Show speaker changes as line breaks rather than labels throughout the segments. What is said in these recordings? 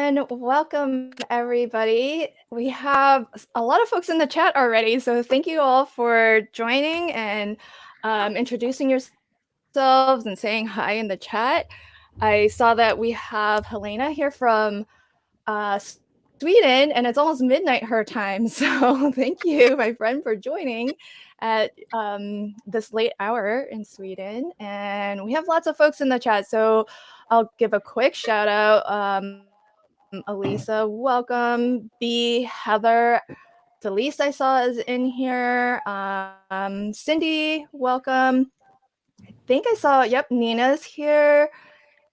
and welcome everybody. We have a lot of folks in the chat already, so thank you all for joining and introducing yourselves and saying hi in the chat. I saw that we have Helena here from Sweden, and it's almost midnight her time, so thank you, my friend, for joining at this late hour in Sweden. And we have lots of folks in the chat, so I'll give a quick shout out. Elisa, welcome. B, Heather, Delise, I saw is in here. Cindy, welcome. I think I saw, yep, Nina's here.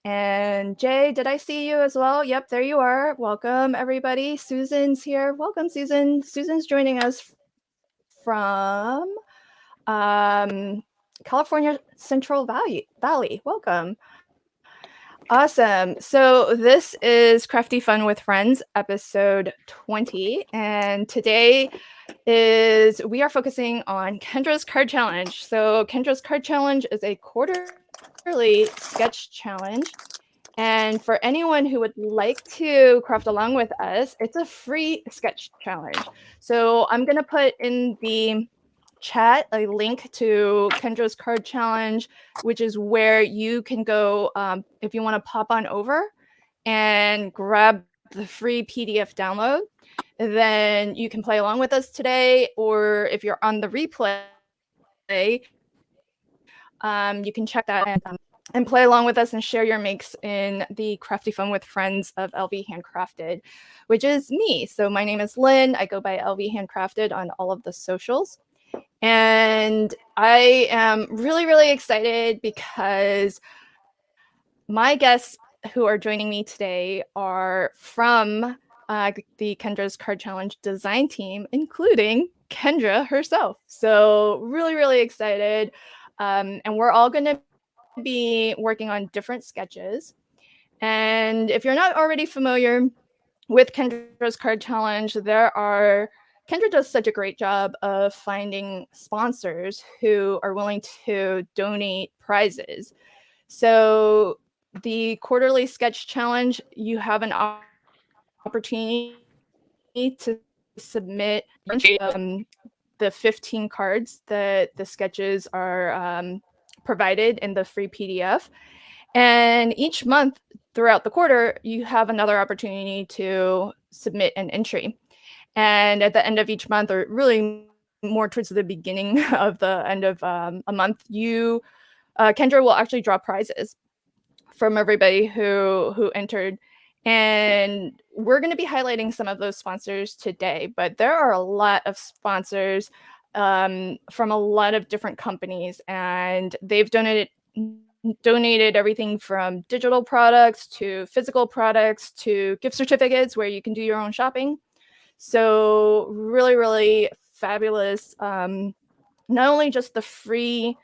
And Jay, did I see you as well? Yep, there you are. Welcome, everybody. Susan's here. Welcome, Susan. Susan's joining us from California Central Valley. Welcome. Awesome. So this is Crafty Fun with Friends, episode 20. And today we are focusing on Kendra's Card Challenge. So Kendra's Card Challenge is a quarterly sketch challenge. And for anyone who would like to craft along with us, it's a free sketch challenge. So I'm going to put in the chat a link to Kendra's Card Challenge, which is where you can go if you want to pop on over and grab the free PDF download. Then you can play along with us today, or if you're on the replay, you can check that and play along with us and share your makes in the Crafty Fun with Friends of LV Handcrafted, which is me. So my name is Lynn. I go by LV Handcrafted on all of the socials. And I am really, really excited because my guests who are joining me today are from the Kendra's Card Challenge design team, including Kendra herself. So really, really excited. And we're all going to be working on different sketches. And if you're not already familiar with Kendra's Card Challenge, Kendra does such a great job of finding sponsors who are willing to donate prizes. So the quarterly sketch challenge, you have an opportunity to submit the 15 cards that the sketches are provided in the free PDF. And each month throughout the quarter, you have another opportunity to submit an entry. And at the end of each month, or really more towards the beginning of the end of a month, Kendra will actually draw prizes from everybody who entered. And we're going to be highlighting some of those sponsors today, but there are a lot of sponsors from a lot of different companies, and they've donated everything from digital products to physical products to gift certificates where you can do your own shopping. So really, really fabulous. Not only just the free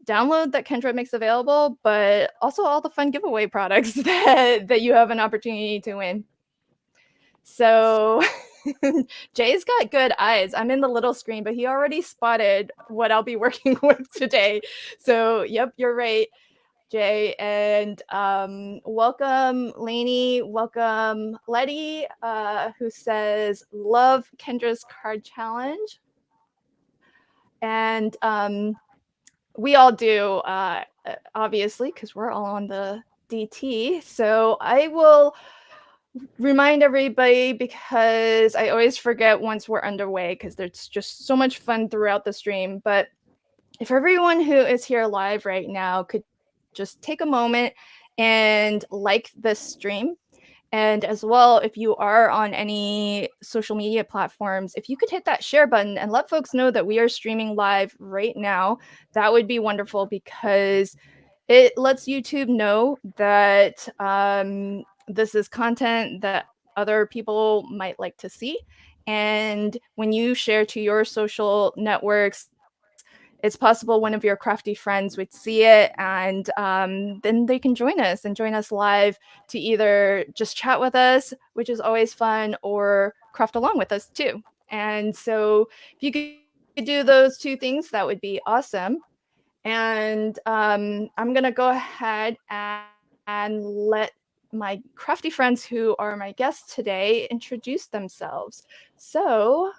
download that Kendra makes available, but also all the fun giveaway products that you have an opportunity to win. So Jay's got good eyes. I'm in the little screen, but he already spotted what I'll be working with today. So yep, you're right, Jay. And welcome, Lainey. Welcome, Letty, who says, love Kendra's Card Challenge. And we all do, obviously, because we're all on the DT. So I will remind everybody, because I always forget once we're underway, because there's just so much fun throughout the stream. But if everyone who is here live right now could just take a moment and like this stream. And as well, if you are on any social media platforms, if you could hit that share button and let folks know that we are streaming live right now, that would be wonderful, because it lets YouTube know that this is content that other people might like to see. And when you share to your social networks, it's possible one of your crafty friends would see it, and then they can join us live to either just chat with us, which is always fun, or craft along with us too. And so if you could do those two things, that would be awesome. And I'm going to go ahead and let my crafty friends who are my guests today introduce themselves. So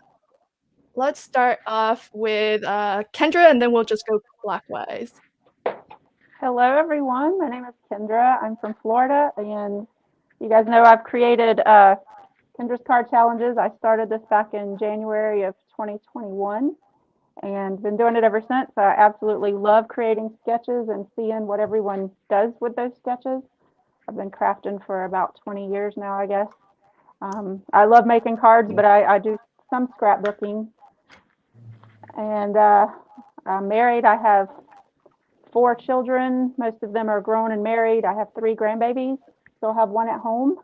let's start off with Kendra, and then we'll just go clockwise.
Hello, everyone. My name is Kendra. I'm from Florida, and you guys know I've created Kendra's Card Challenges. I started this back in January of 2021 and been doing it ever since. I absolutely love creating sketches and seeing what everyone does with those sketches. I've been crafting for about 20 years now, I guess. I love making cards, but I do some scrapbooking. And I'm married. I have 4 children. Most of them are grown and married. I have 3 grandbabies. Still have 1 at home.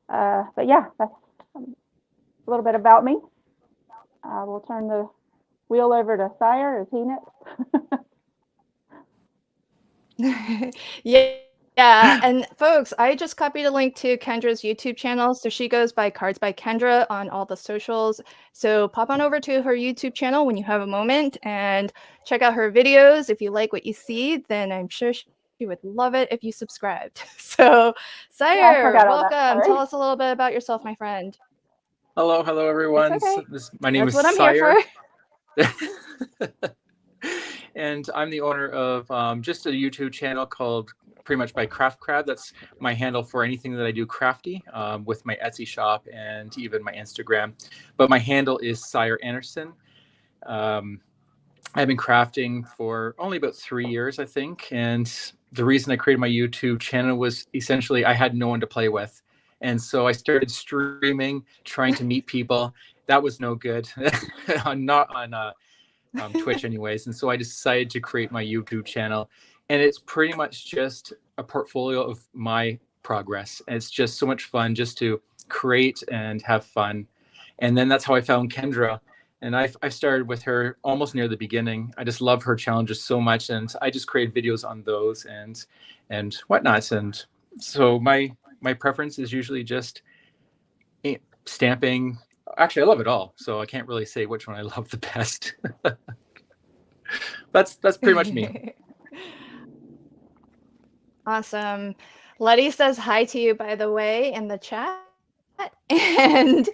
But yeah, that's a little bit about me. We'll turn the wheel over to Sire. Is he
next? Yeah, and folks, I just copied a link to Kendra's YouTube channel. So she goes by Cards by Kendra on all the socials. So pop on over to her YouTube channel when you have a moment and check out her videos. If you like what you see, then I'm sure she would love it if you subscribed. So, Sire, welcome. Tell us a little bit about yourself, my friend.
Hello, everyone.
It's okay.
My name is
That's what
Sire.
I'm here for.
And I'm the owner of just a YouTube channel called pretty much by Crafty. That's my handle for anything that I do crafty, with my Etsy shop and even my Instagram. But my handle is Sire Anderson. I've been crafting for only about 3 years, I think. And the reason I created my YouTube channel was essentially I had no one to play with. And so I started streaming, trying to meet people. That was no good. Not on Twitch anyways. And so I decided to create my YouTube channel. And it's pretty much just a portfolio of my progress. And it's just so much fun just to create and have fun. And then that's how I found Kendra. And I started with her almost near the beginning. I just love her challenges so much. And I just create videos on those and whatnot. And so my preference is usually just stamping. Actually, I love it all. So I can't really say which one I love the best. That's pretty much me.
Awesome. Letty says hi to you, by the way, in the chat. And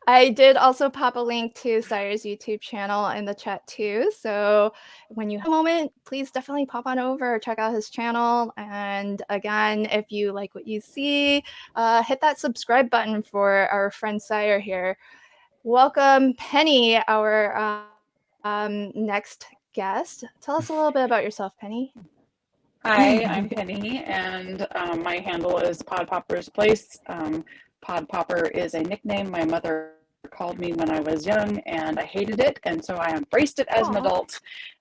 I did also pop a link to Sire's YouTube channel in the chat too. So when you have a moment, please definitely pop on over, check out his channel. And again, if you like what you see, hit that subscribe button for our friend Sire here. Welcome, Penny, our next guest. Tell us a little bit about yourself, Penny.
Hi, I'm Penny, and my handle is Pod Popper's Place. Pod Popper is a nickname my mother called me when I was young, and I hated it, and so I embraced it as an adult.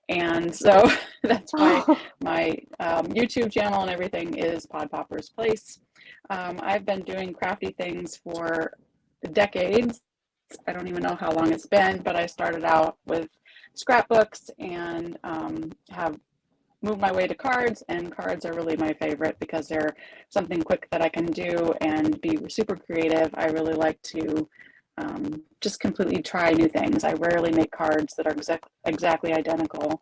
And so that's why my YouTube channel and everything is Pod Popper's Place. I've been doing crafty things for decades. I don't even know how long it's been, but I started out with scrapbooks and have moved my way to cards, and cards are really my favorite because they're something quick that I can do and be super creative. I really like to just completely try new things. I rarely make cards that are exactly identical.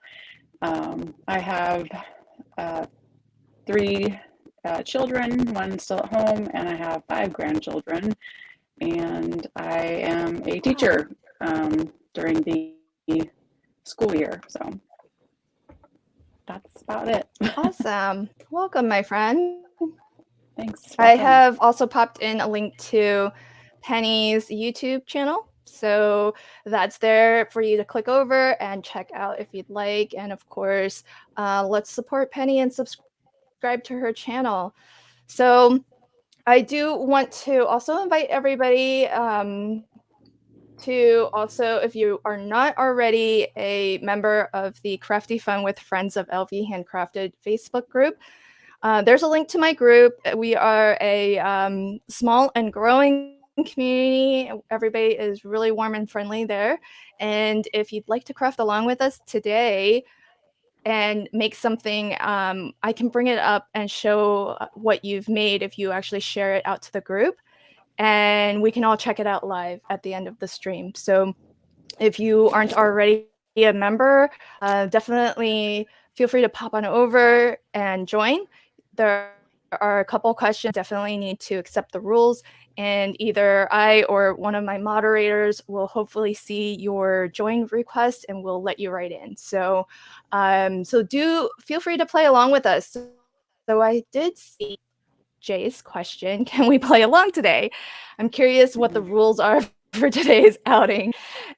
I have 3 children, 1 still at home, and I have 5 grandchildren, and I am a teacher during the school year, so that's about it.
Awesome. Welcome, my friend.
Thanks.
I have also popped in a link to Penny's YouTube channel. So that's there for you to click over and check out if you'd like. And of course, let's support Penny and subscribe to her channel. So I do want to also invite everybody to also, if you are not already a member of the Crafty Fun with Friends of LV Handcrafted Facebook group, there's a link to my group. We are a small and growing community. Everybody is really warm and friendly there. And if you'd like to craft along with us today and make something, I can bring it up and show what you've made if you actually share it out to the group. And we can all check it out live at the end of the stream. So if you aren't already a member, definitely feel free to pop on over and join. There are a couple questions. Definitely need to accept the rules, and either I or one of my moderators will hopefully see your join request and we'll let you right in. So, so do feel free to play along with us. So I did see Jay's question, can we play along today? I'm curious what the rules are for today's outing.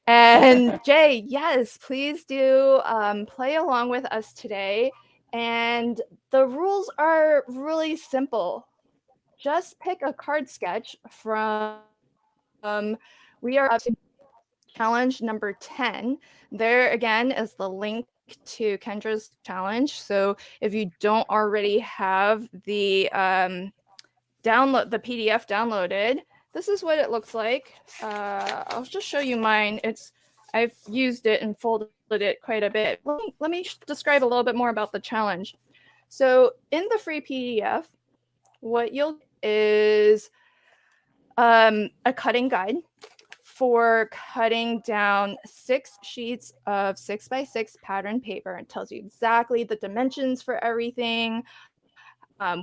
And Jay, yes, please do play along with us today. And the rules are really simple. Just pick a card sketch from, we are up to challenge number 10. There again is the link to Kendra's challenge. So if you don't already have the download the PDF downloaded, this is what it looks like. I'll just show you mine. I've used it and folded it quite a bit. Let me describe a little bit more about the challenge. So in the free PDF, what you'll get is a cutting guide for cutting down 6 sheets of 6x6 pattern paper. It tells you exactly the dimensions for everything,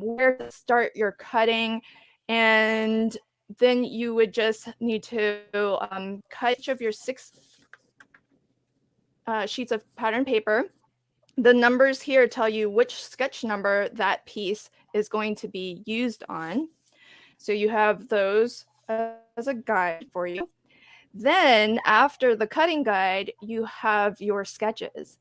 where to start your cutting, and then you would just need to cut each of your 6 sheets of pattern paper. The numbers here tell you which sketch number that piece is going to be used on. So you have those as a guide for you. Then after the cutting guide, you have your sketches.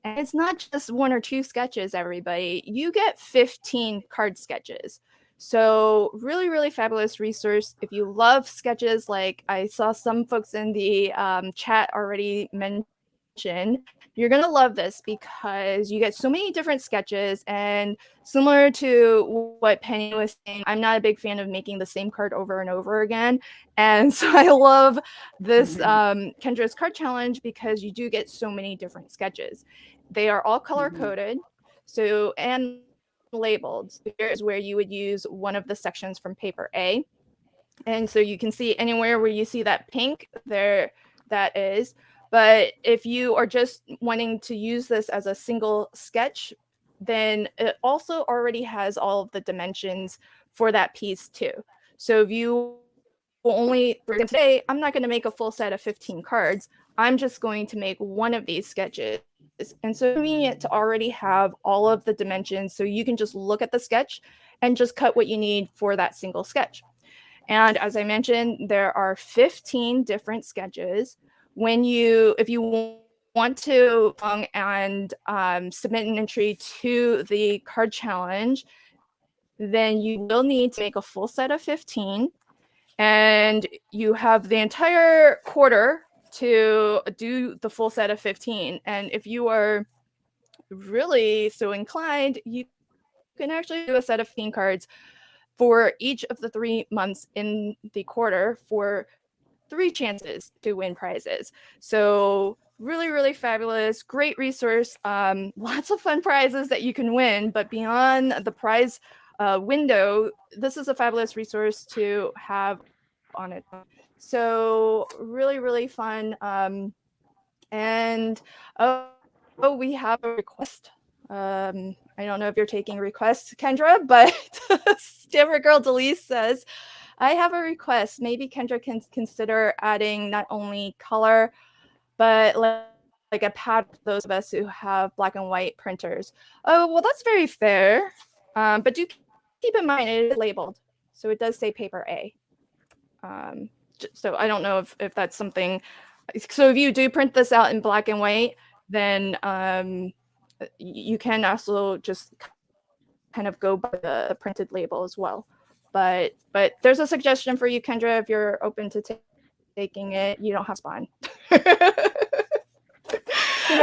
And it's not just 1 or 2 sketches, everybody. You get 15 card sketches. So really, really fabulous resource. If you love sketches, like I saw some folks in the chat already mention, you're going to love this because you get so many different sketches. And similar to what Penny was saying, I'm not a big fan of making the same card over and over again. And so I love this Kendra's card challenge because you do get so many different sketches. They are all color coded, so and labeled. So here is where you would use one of the sections from paper A. And so you can see anywhere where you see that pink there, that is. But if you are just wanting to use this as a single sketch, then it also already has all of the dimensions for that piece too. So if you only, for today, I'm not going to make a full set of 15 cards. I'm just going to make one of these sketches. And so convenient to already have all of the dimensions, so you can just look at the sketch and just cut what you need for that single sketch. And as I mentioned, there are 15 different sketches. If you want to and submit an entry to the card challenge, then you will need to make a full set of 15. And you have the entire quarter to do the full set of 15. And if you are really so inclined, you can actually do a set of 15 cards for each of the 3 months in the quarter for 3 chances to win prizes. So really, really fabulous, great resource. Lots of fun prizes that you can win, but beyond the prize window, this is a fabulous resource to have on it. So really, really fun. And we have a request. I don't know if you're taking requests, Kendra, but Stammer Girl Delise says, I have a request. Maybe Kendra can consider adding not only color, but like a pad for those of us who have black and white printers. Oh, well, that's very fair. But do keep in mind it is labeled. So it does say paper A. So I don't know if that's something. So if you do print this out in black and white, then you can also just kind of go by the printed label as well. But there's a suggestion for you, Kendra, if you're open to taking it. You don't have spawn.
Yeah,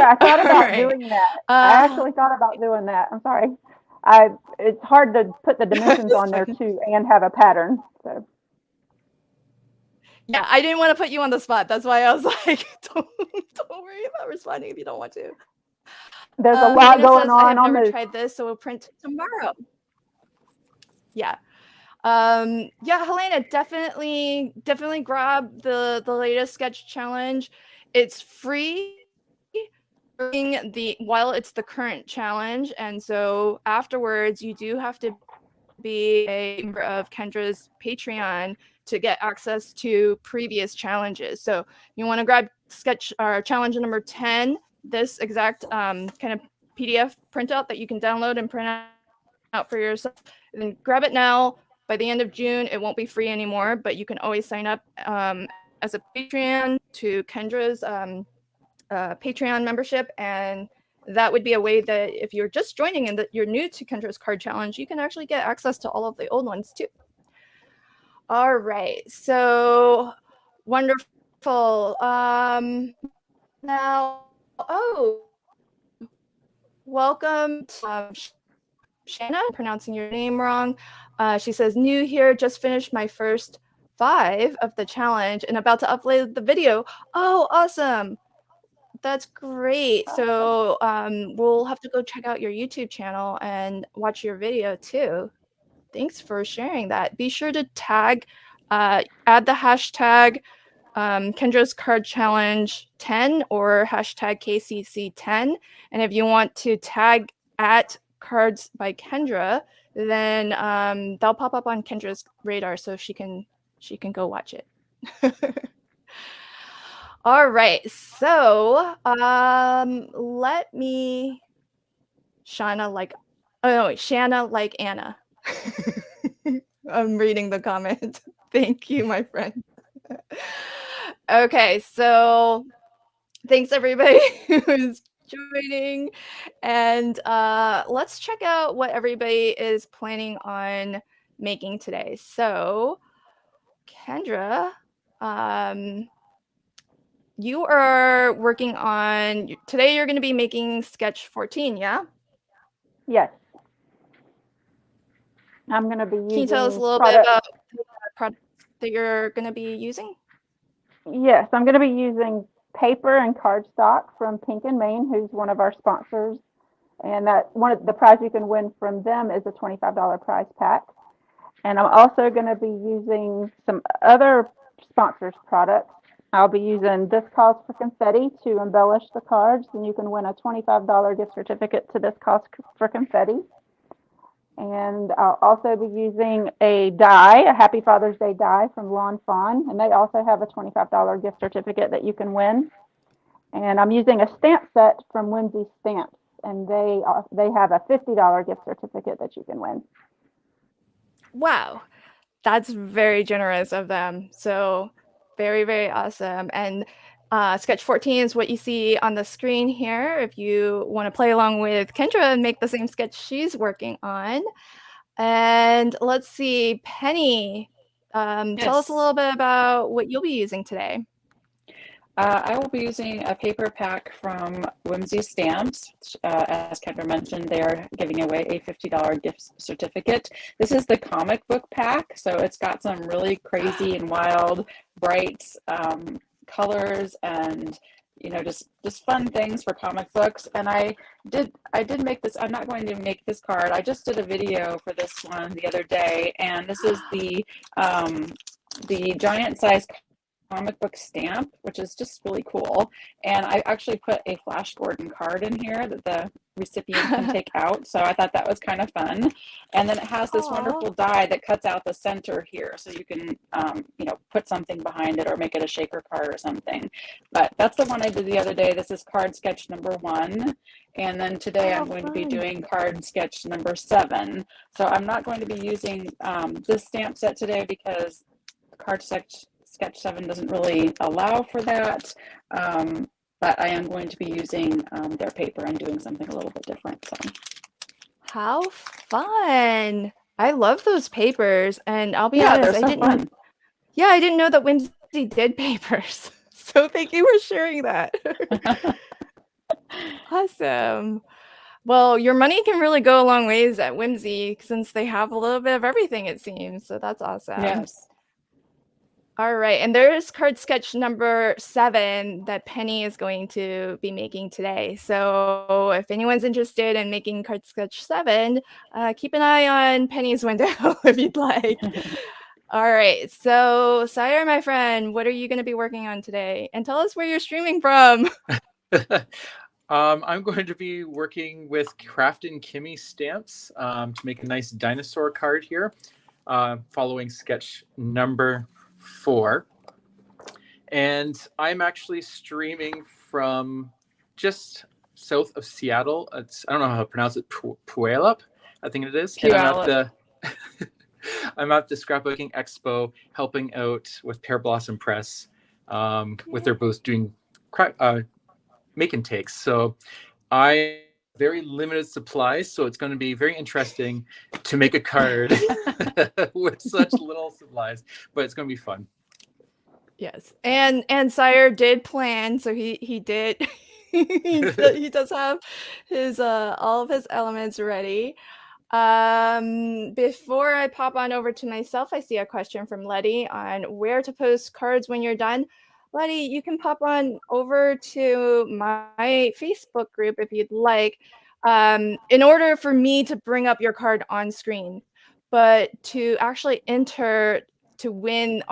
I thought about doing that. I actually thought about doing that. I'm sorry. It's hard to put the dimensions on there too and have a pattern. So.
Yeah, I didn't want to put you on the spot. That's why I was like, don't worry about responding if you don't want to.
There's a lot going on.
I've never tried this, so we'll print tomorrow. Yeah. Yeah, Helena, definitely grab the latest sketch challenge. It's free while it's the current challenge, and so afterwards you do have to be a member of Kendra's Patreon to get access to previous challenges. So you want to grab sketch or challenge number 10, this exact kind of PDF printout that you can download and print out for yourself. And then grab it now. By the end of June, it won't be free anymore, but you can always sign up as a Patreon to Kendra's Patreon membership, and that would be a way that if you're just joining and that you're new to Kendra's card challenge, you can actually get access to all of the old ones too. All right, so wonderful. Now, welcome to Shanna, I'm pronouncing your name wrong. She says, new here, just finished my first 5 of the challenge and about to upload the video. Oh, awesome. That's great. So we'll have to go check out your YouTube channel and watch your video too. Thanks for sharing that. Be sure to tag, add the hashtag Kendra's Card Challenge 10 or hashtag KCC10. And if you want to tag at Cards by Kendra, then they'll pop up on Kendra's radar so she can go watch it. All right, so let me Shanna like Anna. I'm reading the comment. Thank you, my friend. Okay, so thanks everybody who's joining, and let's check out what everybody is planning on making today. So Kendra, you are working on today. You're going to be making sketch 14, yeah?
Yes. I'm going to be using.
Can you tell us a little bit about the product that you're going to be using?
Yes, I'm going to be using paper and cardstock from Pink and Main, who's one of our sponsors. And that one of the prize you can win from them is a $25 prize pack. And I'm also going to be using some other sponsors' products. I'll be using This Cause for Confetti to embellish the cards, and you can win a $25 gift certificate to This Cause for Confetti. And I'll also be using a die, a Happy Father's Day die from Lawn Fawn, and they also have a $25 gift certificate that you can win. And I'm using a stamp set from Whimsy Stamps, and they have a $50 gift certificate that you can win.
Wow, that's very generous of them. So very, very awesome. And sketch 14 is what you see on the screen here. If you want to play along with Kendra and make the same sketch she's working on. And let's see, Penny, tell us a little bit about what you'll be using today.
I will be using a paper pack from Whimsy Stamps. As Kendra mentioned, they are giving away a $50 gift certificate. This is the comic book pack, so it's got some really crazy and wild, bright colors and just fun things for comic books. And I did make this. I'm not going to make this card. I just did a video for this one the other day, and this is the giant size comic book stamp, which is just really cool. And I actually put a Flash Gordon card in here that the recipient can take out. So I thought that was kind of fun. And then it has this wonderful die that cuts out the center here, so you can put something behind it or make it a shaker card or something. But that's the one I did the other day. This is card sketch number 1. And then today I'm going to be doing card sketch number 7. So I'm not going to be using this stamp set today because card sketch 7 doesn't really allow for that, but I am going to be using their paper and doing something a little bit different. So,
how fun! I love those papers, and I'll be honest, I didn't know that Whimsy did papers. So thank you for sharing that. Awesome. Well, your money can really go a long ways at Whimsy since they have a little bit of everything, it seems. So that's awesome.
Yes.
All right, and there's card sketch number 7 that Penny is going to be making today. So if anyone's interested in making card sketch 7, keep an eye on Penny's window if you'd like. All right, so Sire, my friend, what are you going to be working on today? And tell us where you're streaming from.
I'm going to be working with Craft and Kimmy stamps to make a nice dinosaur card here, following sketch number 4. And I'm actually streaming from just south of Seattle. I don't know how to pronounce it, Puyallup, I think it is. And I'm at the Scrapbooking Expo helping out with Pear Blossom Press with their booth doing make and takes. So I very limited supplies, so it's going to be very interesting to make a card with such little supplies, but it's going to be fun.
Yes, and Sire did plan, so he did he does have his all of his elements ready. Before I pop on over to myself, I see a question from Letty on where to post cards when you're done. Letty, you can pop on over to my Facebook group if you'd like. In order for me to bring up your card on screen, but to actually enter to win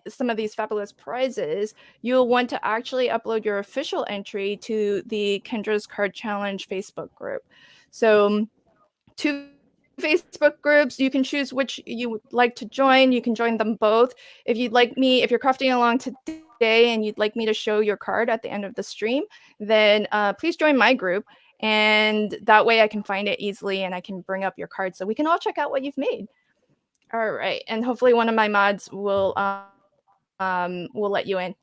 some of these fabulous prizes, you'll want to actually upload your official entry to the Kendra's Card Challenge Facebook group. So 2 Facebook groups, you can choose which you would like to join. You can join them both. If you're crafting along today and you'd like me to show your card at the end of the stream, then please join my group. And that way I can find it easily and I can bring up your card so we can all check out what you've made. All right, and hopefully one of my mods will let you in.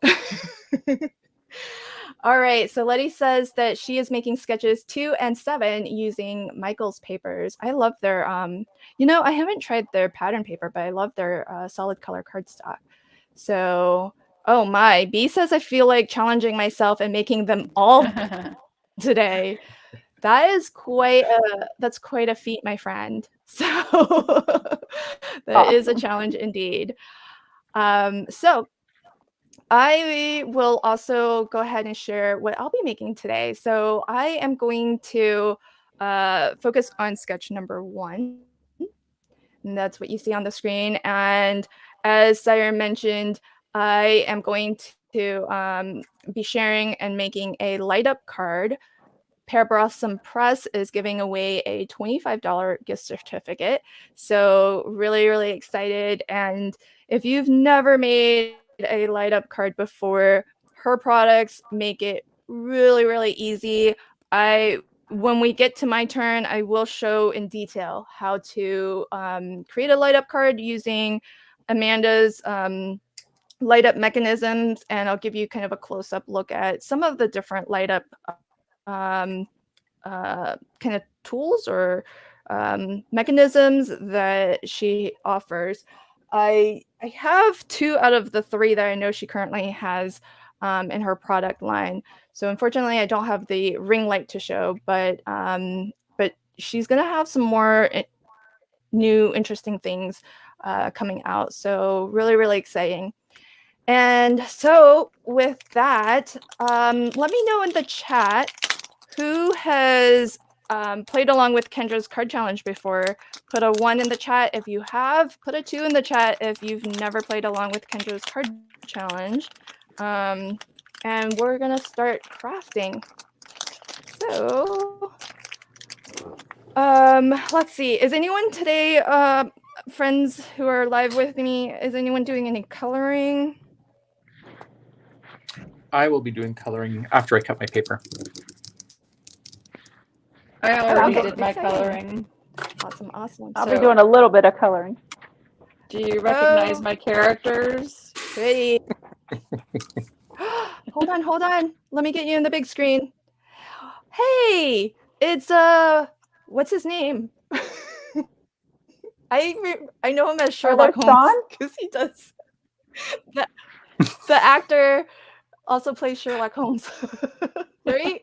All right, so Letty says that she is making sketches 2 and 7 using Michael's papers. I love their, I haven't tried their pattern paper, but I love their solid color cardstock. So, oh my, B says I feel like challenging myself and making them all today. That's quite a feat, my friend. So that is a challenge indeed. So I will also go ahead and share what I'll be making today. So I am going to focus on sketch number 1. And that's what you see on the screen. And as Sire mentioned, I am going to be sharing and making a light up card. Pear Blossom Press is giving away a $25 gift certificate. So really, really excited. And if you've never made a light up card before, her products make it really, really easy. When we get to my turn, I will show in detail how to create a light up card using Amanda's light up mechanisms. And I'll give you kind of a close up look at some of the different light up kind of tools or mechanisms that she offers. I have 2 out of the 3 that I know she currently has in her product line. So unfortunately, I don't have the ring light to show, but she's gonna have some more new interesting things coming out. So really, really exciting. And so with that, let me know in the chat who has played along with Kendra's Card Challenge before. Put a 1 in the chat if you have. Put a 2 in the chat if you've never played along with Kendra's Card Challenge. And we're going to start crafting. So, let's see. Is anyone today, friends who are live with me, is anyone doing any coloring?
I will be doing coloring after I cut my paper.
I already did my coloring.
Awesome.
I'll be doing a little bit of coloring.
Do you recognize my characters?
Pretty. Hold on. Let me get you in the big screen. Hey, it's what's his name? I know him as Sherlock Holmes because he does. The actor also plays Sherlock Holmes, right?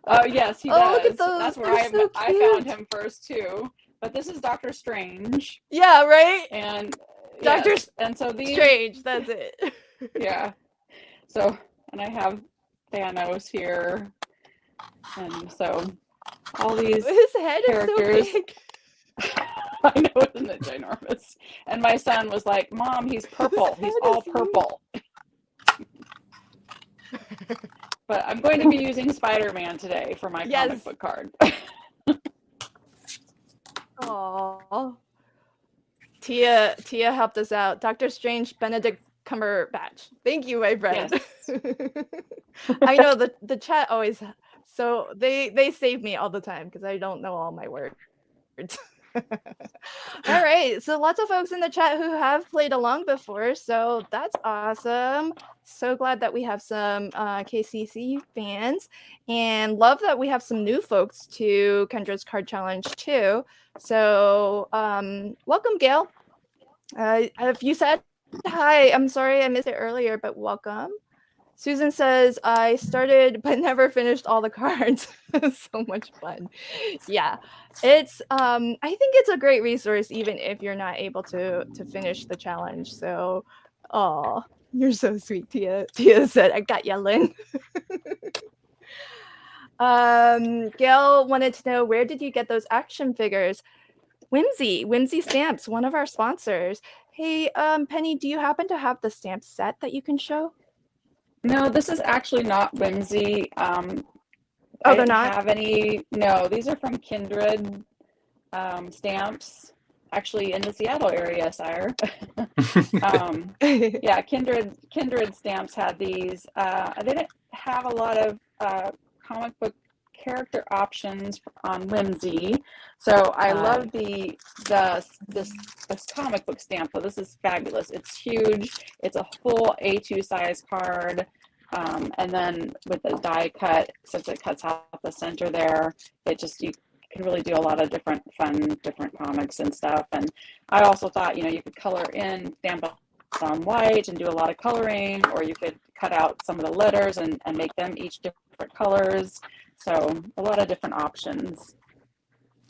Oh yes, he does.
Look at those.
That's where I found him first too. But this is Doctor Strange.
Yeah, right.
And
Doctor
Strange.
That's it.
Yeah. So, and I have Thanos here, and so all these
his head
characters.
Is so big.
I know, isn't it ginormous? And my son was like, "Mom, he's purple. He's all purple." But I'm going to be using Spider-Man today for my
Yes.
comic book card.
Aww. Tia helped us out. Doctor Strange, Benedict Cumberbatch. Thank you, my friend.
Yes.
I know the chat always, so they save me all the time because I don't know all my words. All right, so lots of folks in the chat who have played along before, so that's awesome. So glad that we have some KCC fans, and love that we have some new folks to Kendra's Card Challenge too. So welcome, Gail. If you said hi, I'm sorry I missed it earlier, but welcome. Susan says, I started but never finished all the cards. So much fun. Yeah, it's I think it's a great resource even if you're not able to finish the challenge. So, oh, you're so sweet, Tia. Tia said, I got you, Lynn. Gail wanted to know, where did you get those action figures? Whimsy Stamps, one of our sponsors. Hey, Penny, do you happen to have the stamp set that you can show?
No, this is actually not Whimsy.
Oh,
I
they're
didn't
not?
have any. No, these are from Kindred stamps, actually in the Seattle area, sire. Yeah, Kindred stamps had these. They didn't have a lot of comic book character options on Whimsy, so I love this comic book stamp. Though this is fabulous. It's huge. It's a full A2 size card, and then with the die cut, since it cuts out the center there, you can really do a lot of different comics and stuff. And I also thought, you could color in, stamp on white and do a lot of coloring, or you could cut out some of the letters and make them each different colors. So a lot of different options.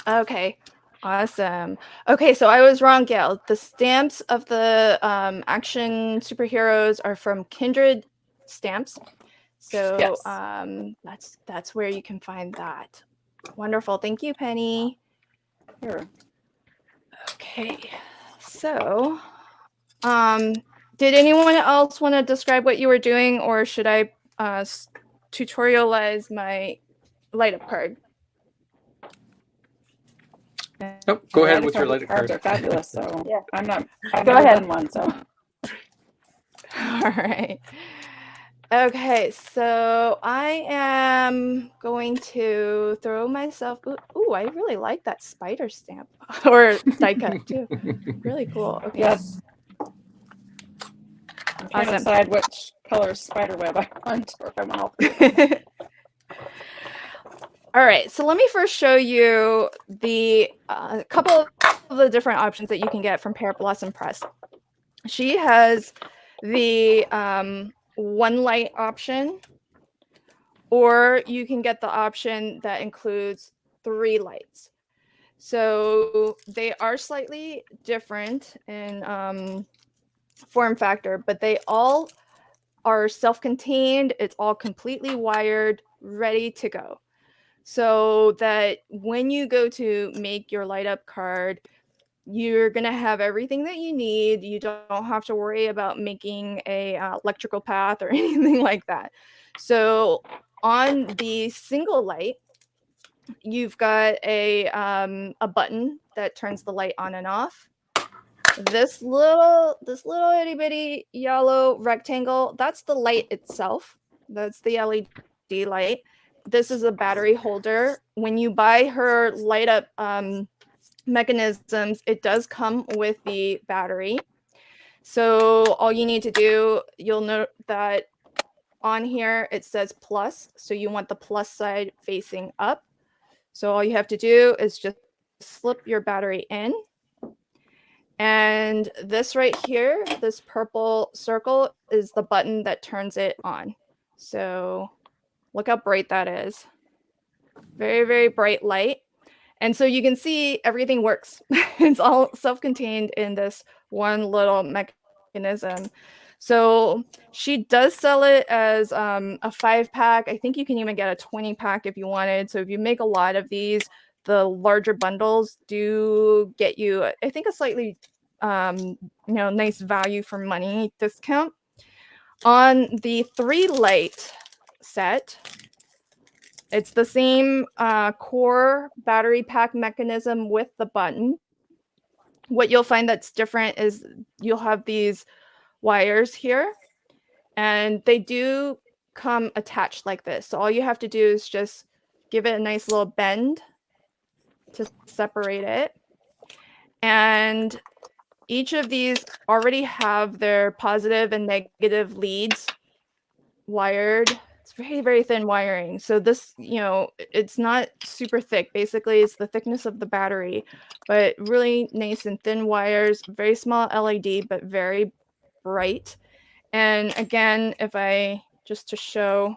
Okay, awesome. Okay, so I was wrong, Gail. The stamps of the action superheroes are from Kindred Stamps. So
Yes.
that's where you can find that. Wonderful. Thank you, Penny.
Sure.
Okay, so did anyone else want to describe what you were doing, or should I tutorialize my light up card?
Nope, go ahead with your light up
cards
card.
are fabulous. So
Yeah.
I've
Go
never
ahead.
done one. So
All right. Okay, so I am going to throw myself. Ooh, I really like that spider stamp or die cut too. Really cool. Okay.
yes. I'm trying to decide which color spider web I want, or if I want all three.
All right, so let me first show you the couple of the different options that you can get from Pear Blossom Press. She has the one light option, or you can get the option that includes 3 lights. So they are slightly different in form factor, but they all are self-contained. It's all completely wired, ready to go. So that when you go to make your light up card, you're going to have everything that you need. You don't have to worry about making a electrical path or anything like that. So on the single light, you've got a button that turns the light on and off. This little itty bitty yellow rectangle, that's the light itself. That's the LED light. This is a battery holder. When you buy her light up mechanisms, it does come with the battery. So all you need to do, you'll note that on here it says plus, so you want the plus side facing up. So all you have to do is just slip your battery in, and this right here, this purple circle, is the button that turns it on. So look how bright that is. Very, very bright light. And so you can see everything works. It's all self-contained in this one little mechanism. So she does sell it as a 5-pack. I think you can even get a 20-pack if you wanted. So if you make a lot of these, the larger bundles do get you, I think, a slightly nice value for money discount. On the 3 light set. It's the same core battery pack mechanism with the button. What you'll find that's different is you'll have these wires here, and they do come attached like this. So all you have to do is just give it a nice little bend to separate it. And each of these already have their positive and negative leads wired. It's very, very thin wiring. So this, it's not super thick. Basically, it's the thickness of the battery, but really nice and thin wires, very small LED, but very bright. And again, if I, just to show,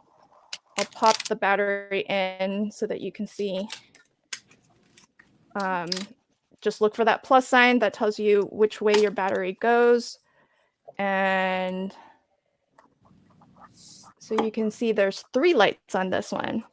I'll pop the battery in so that you can see. Just look for that plus sign that tells you which way your battery goes. And so you can see there's 3 lights on this one.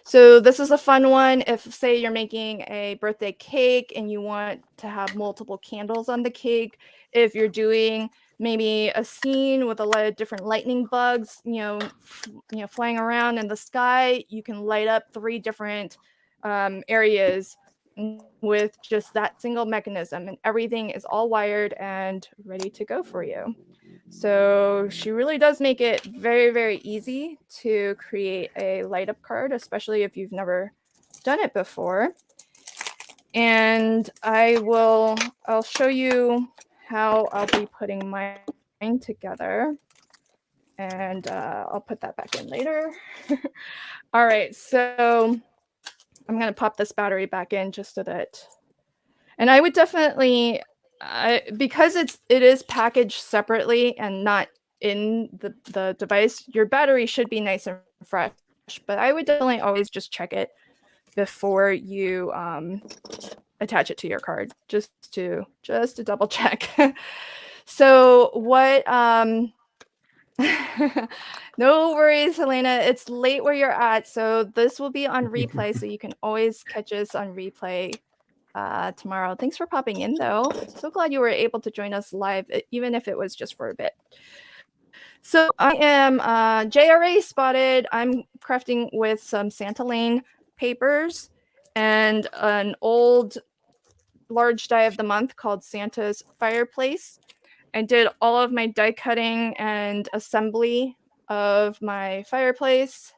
So this is a fun one. If, say, you're making a birthday cake and you want to have multiple candles on the cake, if you're doing maybe a scene with a lot of different lightning bugs, flying around in the sky, you can light up 3 different areas with just that single mechanism, and everything is all wired and ready to go for you. So she really does make it very, very easy to create a light up card, especially if you've never done it before. And I'll show you how I'll be putting mine together. And I'll put that back in later. All right, so I'm going to pop this battery back in just so that, and I would definitely, because it is packaged separately and not in the device, your battery should be nice and fresh, but I would definitely always just check it before you attach it to your card, just to double check. So what, no worries, Helena. It's late where you're at, so this will be on replay, so you can always catch us on replay tomorrow. Thanks for popping in, though. So glad you were able to join us live, even if it was just for a bit. So I am JRA spotted. I'm crafting with some Santa Lane papers and an old large die of the month called Santa's Fireplace. I did all of my die cutting and assembly of my fireplace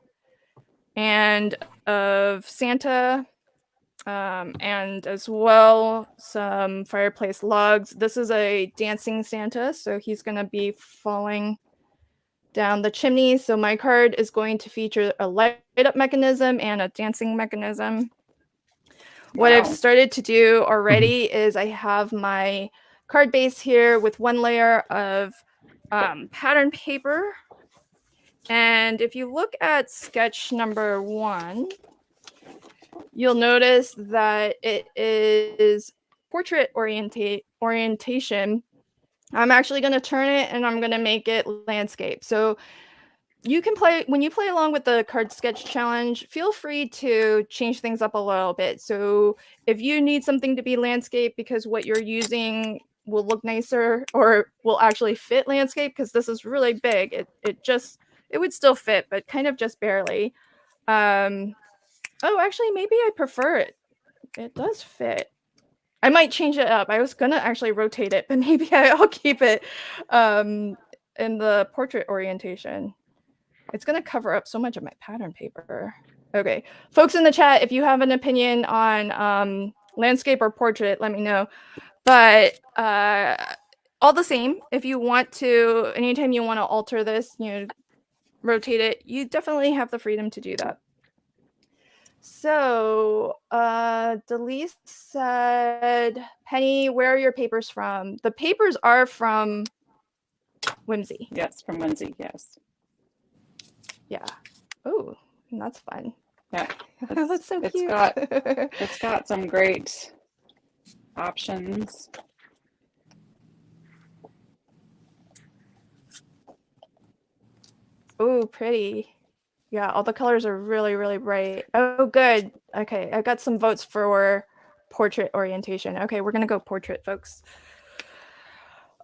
and of Santa, and as well some fireplace logs. This is a dancing Santa, so he's going to be falling down the chimney. So my card is going to feature a light up mechanism and a dancing mechanism. Wow. What I've started to do already is I have my card base here with 1 layer of pattern paper. And if you look at sketch number 1, you'll notice that it is portrait orientation. I'm actually going to turn it and I'm going to make it landscape. So you can when you play along with the card sketch challenge, feel free to change things up a little bit. So if you need something to be landscape because what you're using will look nicer or will actually fit landscape, because this is really big, it would still fit, but kind of just barely. Oh, actually, maybe I prefer it. It does fit. I might change it up. I was gonna actually rotate it, but maybe I'll keep it in the portrait orientation. It's gonna cover up so much of my pattern paper. Okay, folks in the chat, if you have an opinion on landscape or portrait, let me know. But all the same, if you want to, anytime you want to alter this, rotate it, you definitely have the freedom to do that. So Delise said, Penny, where are your papers from? The papers are from Whimsy.
Yes, from Whimsy, yes.
Yeah. Oh, that's fun.
Yeah.
That's so cute.
It's got some great options.
Oh, pretty. Yeah, all the colors are really, really bright. Oh, good. Okay, I got some votes for portrait orientation. Okay, we're going to go portrait, folks.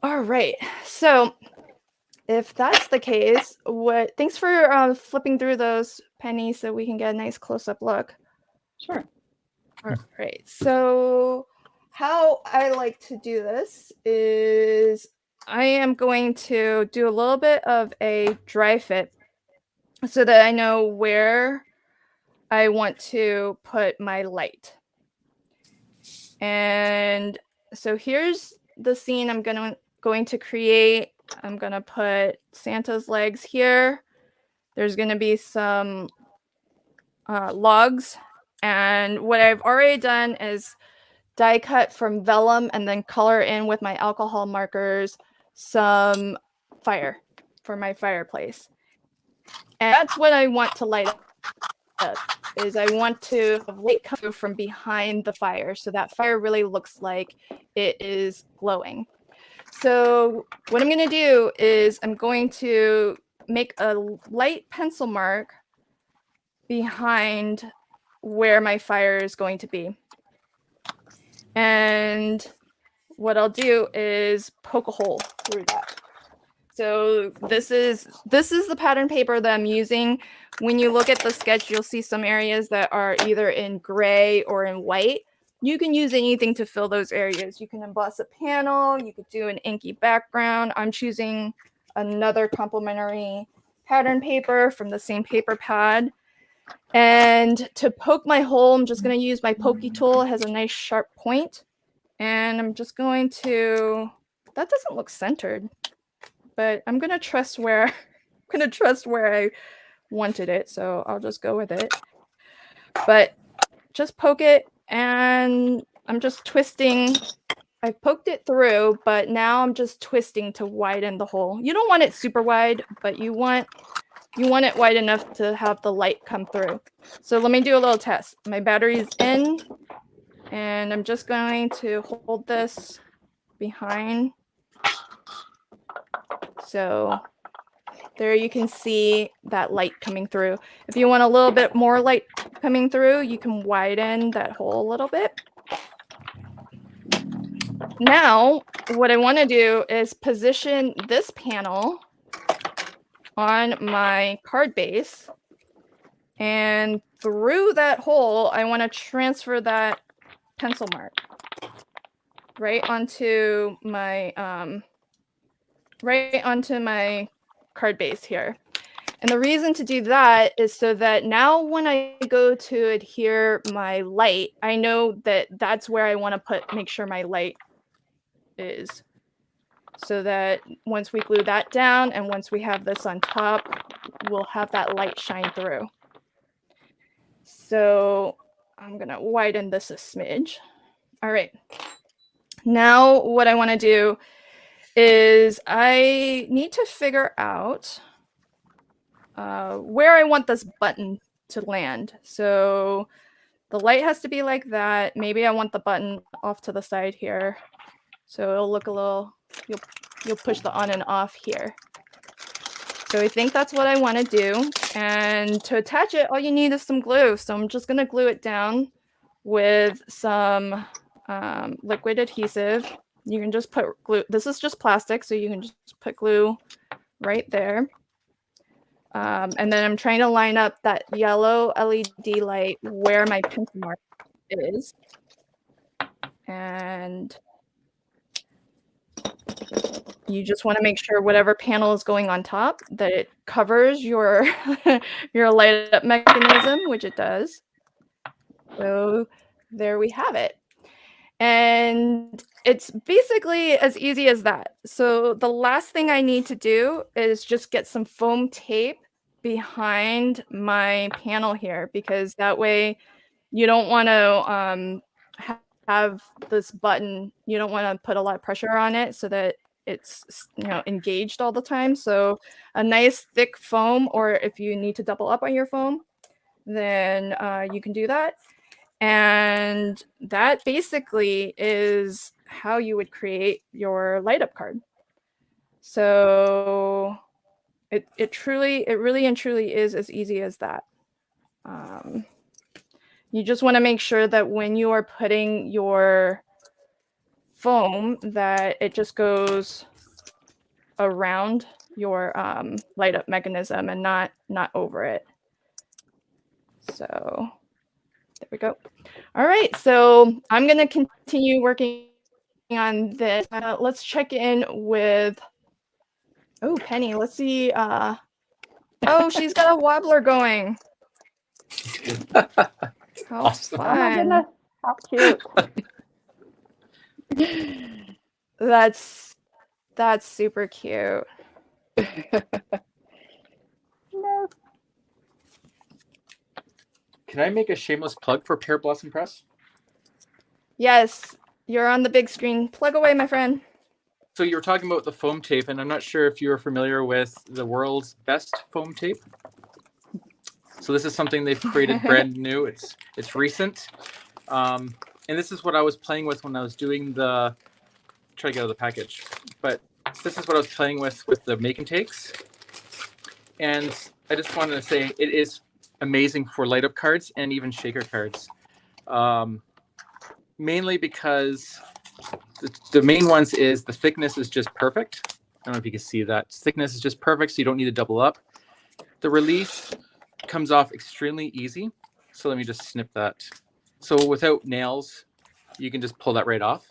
All right. So if that's the case, thanks for flipping through those, Penny, so we can get a nice close-up look.
Sure.
All right, so how I like to do this is I am going to do a little bit of a dry fit so that I know where I want to put my light. And so here's the scene I'm going to create. I'm going to put Santa's legs here. There's going to be some logs. And what I've already done is die cut from vellum and then color in with my alcohol markers some fire for my fireplace. And that's what I want to light up, is I want to have light come through from behind the fire so that fire really looks like it is glowing. So what I'm going to do is I'm going to make a light pencil mark behind where my fire is going to be. And what I'll do is poke a hole through that. So this is the pattern paper that I'm using. When you look at the sketch, you'll see some areas that are either in gray or in white. You can use anything to fill those areas. You can emboss a panel, you could do an inky background. I'm choosing another complementary pattern paper from the same paper pad. And to poke my hole, I'm just going to use my pokey tool. It has a nice sharp point. And I'm just going to, that doesn't look centered, but I'm going to trust where I wanted it. So I'll just go with it. But just poke it, and I'm just twisting. I poked it through, but now I'm just twisting to widen the hole. You don't want it super wide, but you want it wide enough to have the light come through. So let me do a little test. My battery's in, and I'm just going to hold this behind. So there you can see that light coming through. If you want a little bit more light coming through, you can widen that hole a little bit. Now, what I want to do is position this panel on my card base. And through that hole, I want to transfer that pencil mark right onto my card base here. And the reason to do that is so that now when I go to adhere my light, I know that that's where I want to make sure my light is. So that once we glue that down and once we have this on top, we'll have that light shine through. So I'm going to widen this a smidge. All right. Now what I want to do is I need to figure out where I want this button to land. So the light has to be like that. Maybe I want the button off to the side here. So it'll look a little, you'll push the on and off here. So I think that's what I want to do. And to attach it, all you need is some glue. So I'm just going to glue it down with some liquid adhesive. You can just put glue. This is just plastic, so you can just put glue right there. And then I'm trying to line up that yellow LED light where my pencil mark is. And you just want to make sure whatever panel is going on top, that it covers your, your light up mechanism, which it does. So there we have it. And it's basically as easy as that. So the last thing I need to do is just get some foam tape behind my panel here, because that way you don't want to have this button, you don't want to put a lot of pressure on it so that it's engaged all the time. So a nice thick foam, or if you need to double up on your foam, then you can do that. And that basically is how you would create your light up card. So it really and truly is as easy as that. You just want to make sure that when you are putting your foam, that it just goes around your light up mechanism and not over it. So there we go. All right, so I'm gonna continue working on this. Let's check in with, oh, Penny. Let's see. Oh, she's got a wobbler going. How
Awesome.
Oh my
fun.
goodness, how cute.
That's super cute.
No.
Can I make a shameless plug for Pear Blossom Press?
Yes, you're on the big screen. Plug away, my friend.
So you were talking about the foam tape, and I'm not sure if you're familiar with the world's best foam tape. So this is something they've created brand new. It's recent, and this is what I was playing with when I was doing the. Try to get out of the package, but this is what I was playing with the make and takes, and I just wanted to say it is amazing for light up cards and even shaker cards, mainly because the main ones is the thickness is just perfect. I don't know if you can see that. Thickness is just perfect, so you don't need to double up. The release comes off extremely easy. So let me just snip that. So without nails, you can just pull that right off.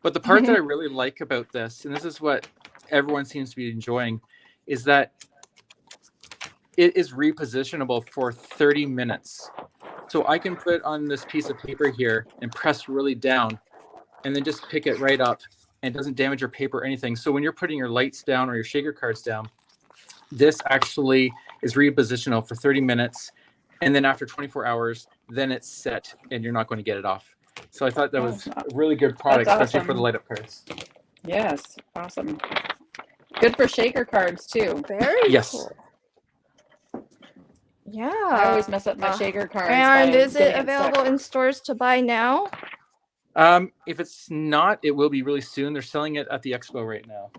But the part that I really like about this, and this is what everyone seems to be enjoying, is that it is repositionable for 30 minutes. So I can put on this piece of paper here and press really down and then just pick it right up, and it doesn't damage your paper or anything. So when you're putting your lights down or your shaker cards down, this actually is repositionable for 30 minutes. And then after 24 hours, then it's set and you're not going to get it off. So I thought that was a really good product, especially for the light up cards.
Yes, awesome. Good for shaker cards too.
Very
Yes.
cool. Yeah.
I always mess up my shaker cards.
And
by
is it
getting
available
stuck.
in stores to buy now?
If it's not, it will be really soon. They're selling it at the expo right now.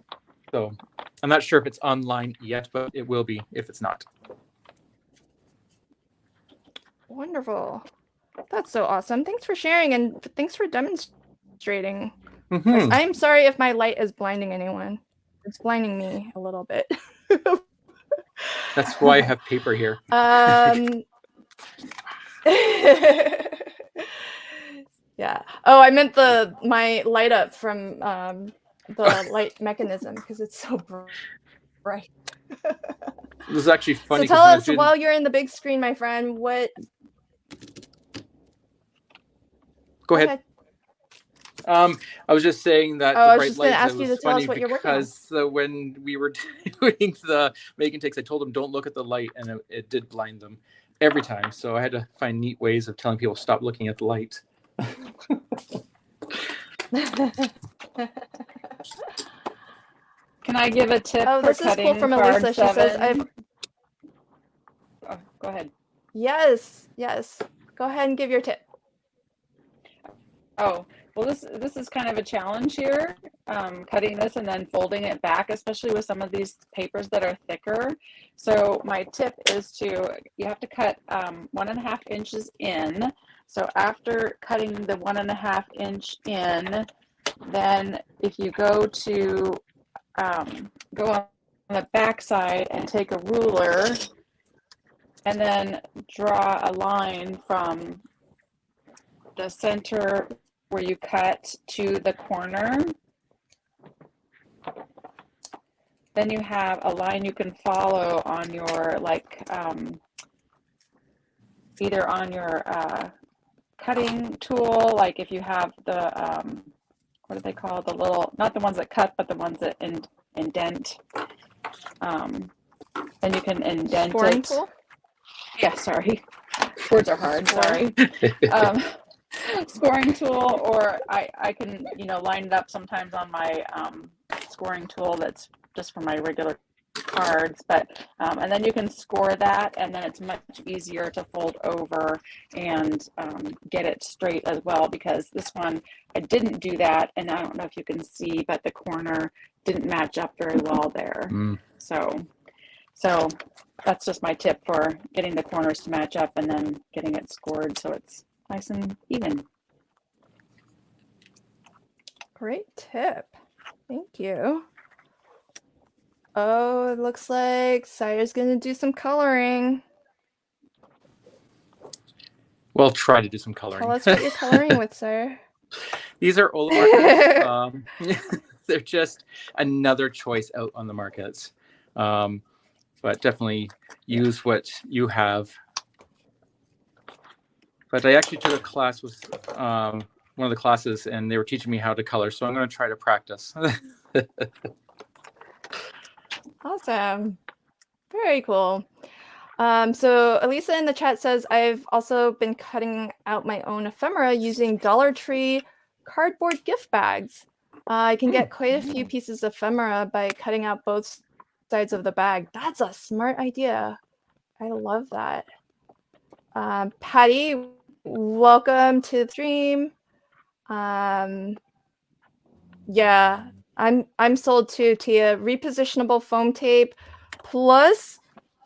So I'm not sure if it's online yet, but it will be if it's not.
Wonderful. That's so awesome. Thanks for sharing and thanks for demonstrating.
Mm-hmm.
I'm sorry if my light is blinding anyone. It's blinding me a little bit.
That's why I have paper here.
Yeah. Oh, I meant my light up from the light mechanism because it's so bright.
This is actually funny.
So tell us while you're in the big screen, my friend, what.
Go ahead. I was just saying that
I
the
was
bright
just going to
lights,
ask
it
you to
was
tell us
funny
what you're working on.
because when we were doing the make and takes, I told them don't look at the light, and it did blind them every time. So I had to find neat ways of telling people stop looking at the light.
Can I give a tip
Oh,
for
this is
cutting
cool from
card
Elisa. She says,
7? Oh, go ahead.
Yes. Go ahead and give your tip.
Oh, well, this is kind of a challenge here, cutting this and then folding it back, especially with some of these papers that are thicker. So my tip is you have to cut 1.5 inches in. So after cutting the 1.5 inch in, then if you go on the back side and take a ruler and then draw a line from the center where you cut to the corner, then you have a line you can follow on your either on your cutting tool, like if you have the what do they call the little, not the ones that cut, but the ones that indent. Then you can indent
Scoring
it.
tool?
Yeah, sorry. Words are hard, sorry. Scoring tool, or I can, line it up sometimes on my scoring tool that's just for my regular cards, but and then you can score that, and then it's much easier to fold over and get it straight as well, because this one I didn't do that, and I don't know if you can see, but the corner didn't match up very well there. So that's just my tip for getting the corners to match up and then getting it scored so it's nice and even.
Great tip. Thank you. Oh, it looks like Sire's gonna do some coloring.
Well, try to do some coloring.
Tell us what you're coloring with, Sire.
These are Ola markers. They're just another choice out on the markets. But definitely use what you have. But I actually took a class with one of the classes, and they were teaching me how to color. So I'm going to try to practice.
Awesome. Very cool. So Elisa in the chat says, I've also been cutting out my own ephemera using Dollar Tree cardboard gift bags. I can get quite a few pieces of ephemera by cutting out both sides of the bag. That's a smart idea. I love that. Patty, welcome to the stream. Yeah, I'm sold too, Tia. Repositionable foam tape plus,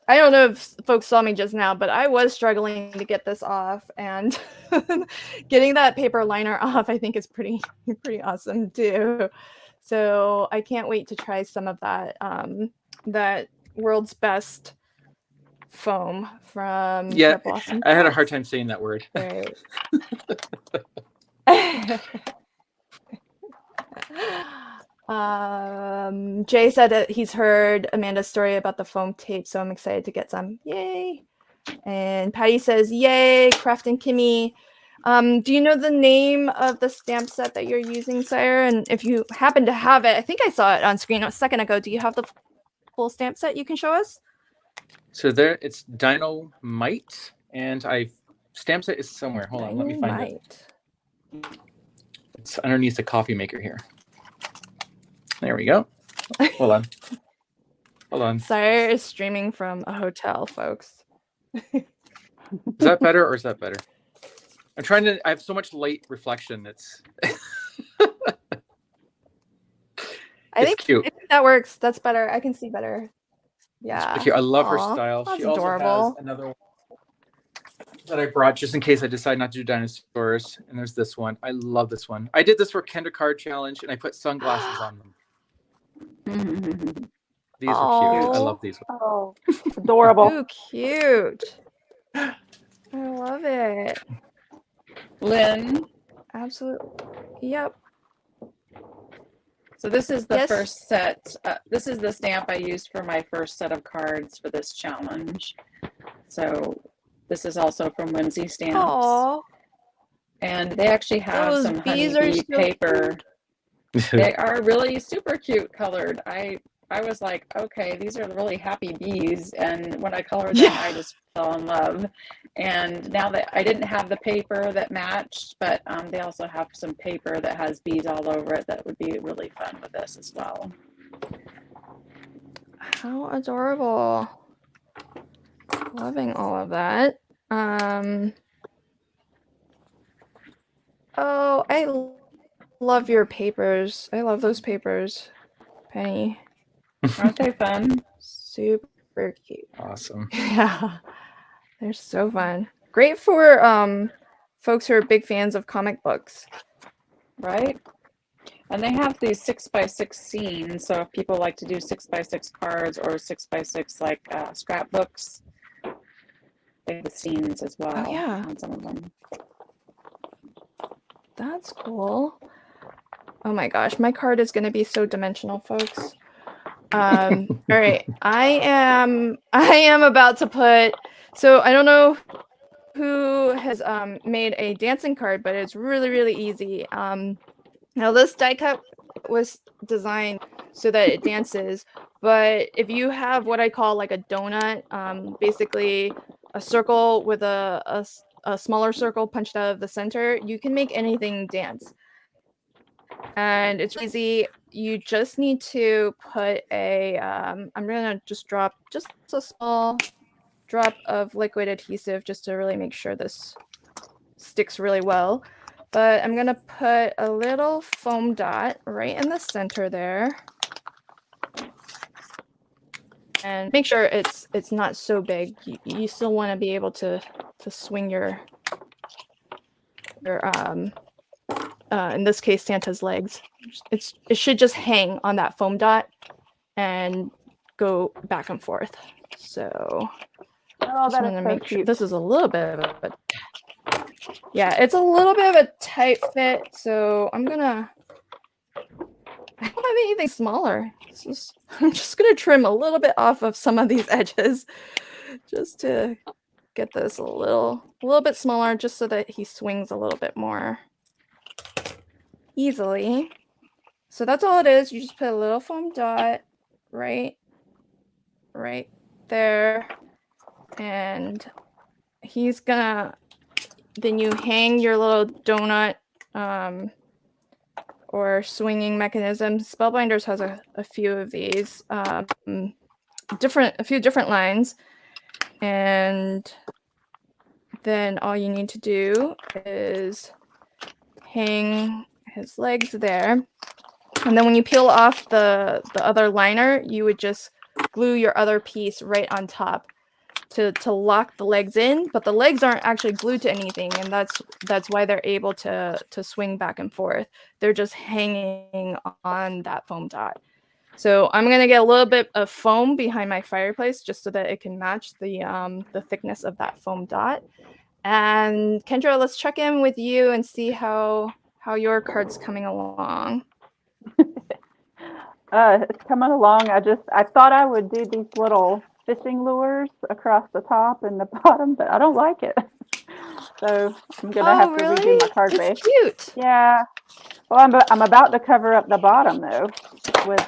I don't know if folks saw me just now, but I was struggling to get this off, and getting that paper liner off, I think is pretty awesome too. So I can't wait to try some of that that world's best foam from
Yeah,
Blossom
I had a
Press.
hard time saying that word.
Right. Jay said that he's heard Amanda's story about the foam tape, so I'm excited to get some. Yay! And Patty says, "Yay, Craft and Kimmy." Do you know the name of the stamp set that you're using, Sire? And if you happen to have it, I think I saw it on screen a second ago. Do you have the full stamp set you can show us?
So there, it's Dynamite, and stamp set is somewhere. Hold on, let me find it. It's underneath the coffee maker here. There we go. Hold on. Hold on.
Sire is streaming from a hotel, folks.
Is that better or is that better? I'm trying to, I have so much light reflection. It's
I think
cute.
I think that works. That's better. I can see better. Yeah.
Cute. I love her
Aw,
style.
that's
She also
adorable.
has another one that I brought just in case I decide not to do dinosaurs. And there's this one. I love this one. I did this for Kinder Card Challenge, and I put sunglasses on them. These are cute. I love these ones.
Oh, adorable.
Ooh, cute. I love it.
Lynn,
Absolutely. Yep.
so this is the
Yes.
first set. This is the stamp I used for my first set of cards for this challenge. So this is also from Whimsy Stamps.
Aw.
And they actually have
Those
some
bees are
honeybee
so
paper. They are really super cute colored. I was like, okay, these are really happy bees. And when I colored them, I just fell in love. And now that I didn't have the paper that matched, but they also have some paper that has bees all over it that would be really fun with this as well.
How adorable. Loving all of that. Oh, I love your papers. I love those papers, Penny.
Aren't they fun?
Super cute.
Awesome.
Yeah, they're so fun. Great for folks who are big fans of comic books.
Right? And they have these 6x6 scenes. So if people like to do 6x6 cards or 6x6 like scrapbooks, they have the scenes as well.
Oh, yeah.
On some of them.
That's cool. Oh my gosh, my card is going to be so dimensional, folks. All right, I am about to put. So I don't know who has made a dancing card, but it's really easy. Now this die cut was designed so that it dances, but if you have what I call like a donut, basically a circle with a smaller circle punched out of the center, you can make anything dance. And it's easy. You just need to put a I'm gonna just drop just a small drop of liquid adhesive just to really make sure this sticks really well. But I'm gonna put a little foam dot right in the center there. And make sure it's not so big. You still want to be able to swing your in this case Santa's legs. It should just hang on that foam dot, and go back and forth. So
Oh,
just
that
want
is
to
so
make sure
cute.
this is a little bit of a, yeah, it's a little bit of a tight fit. So I don't have anything smaller. I'm just gonna trim a little bit off of some of these edges just to get this a little bit smaller, just so that he swings a little bit more easily. So that's all it is. You just put a little foam dot right there, and he's gonna, then you hang your little donut or swinging mechanism. Spellbinders has a few of these, a few different lines, and then all you need to do is hang his legs there. And then when you peel off the other liner, you would just glue your other piece right on top to lock the legs in, but the legs aren't actually glued to anything, and that's why they're able to swing back and forth. They're just hanging on that foam dot. So I'm gonna get a little bit of foam behind my fireplace just so that it can match the thickness of that foam dot. And Kendra, let's check in with you and see how your card's coming along.
It's coming along. I thought I would do these little fishing lures across the top and the bottom, but I don't like it. So I'm gonna have to redo my card base.
It's cute.
Yeah. Well, I'm about to cover up the bottom though with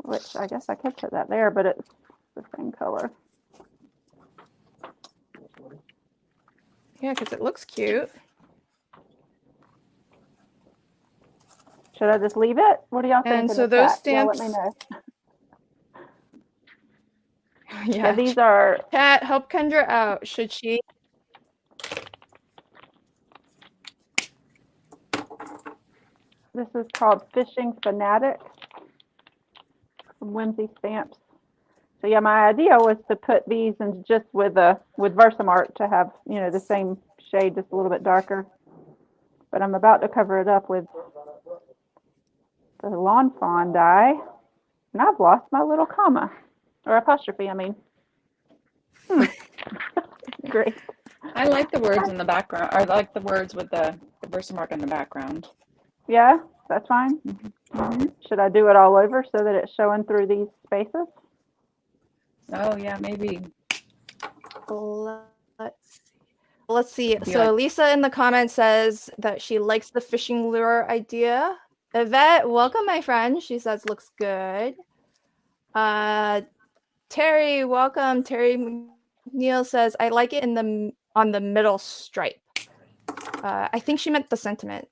which I guess I could put that there, but it's the same color.
Yeah, because it looks cute.
Should I just leave it? What do y'all think?
And
in
so
the
those
chat? Y'all
stamps.
let me know.
Yeah,
These are.
Kat, help Kendra out. Should she?
This is called Fishing Fanatic from Whimsy Stamps. So yeah, my idea was to put these in just with Versamart to have, you know, the same shade, just a little bit darker. But I'm about to cover it up with the Lawn Fawn die, and I've lost my little comma or apostrophe. I mean, great.
I like the words in the background. I like the words with the Versamark in the background.
Yeah, that's fine.
Mm-hmm.
Should I do it all over so that it's showing through these spaces?
Oh yeah, maybe.
Let's see. So Lisa in the comments says that she likes the fishing lure idea. Yvette, welcome, my friend. She says looks good. Terry, welcome. Terry Neal says I like it on the middle stripe. I think she meant the sentiment.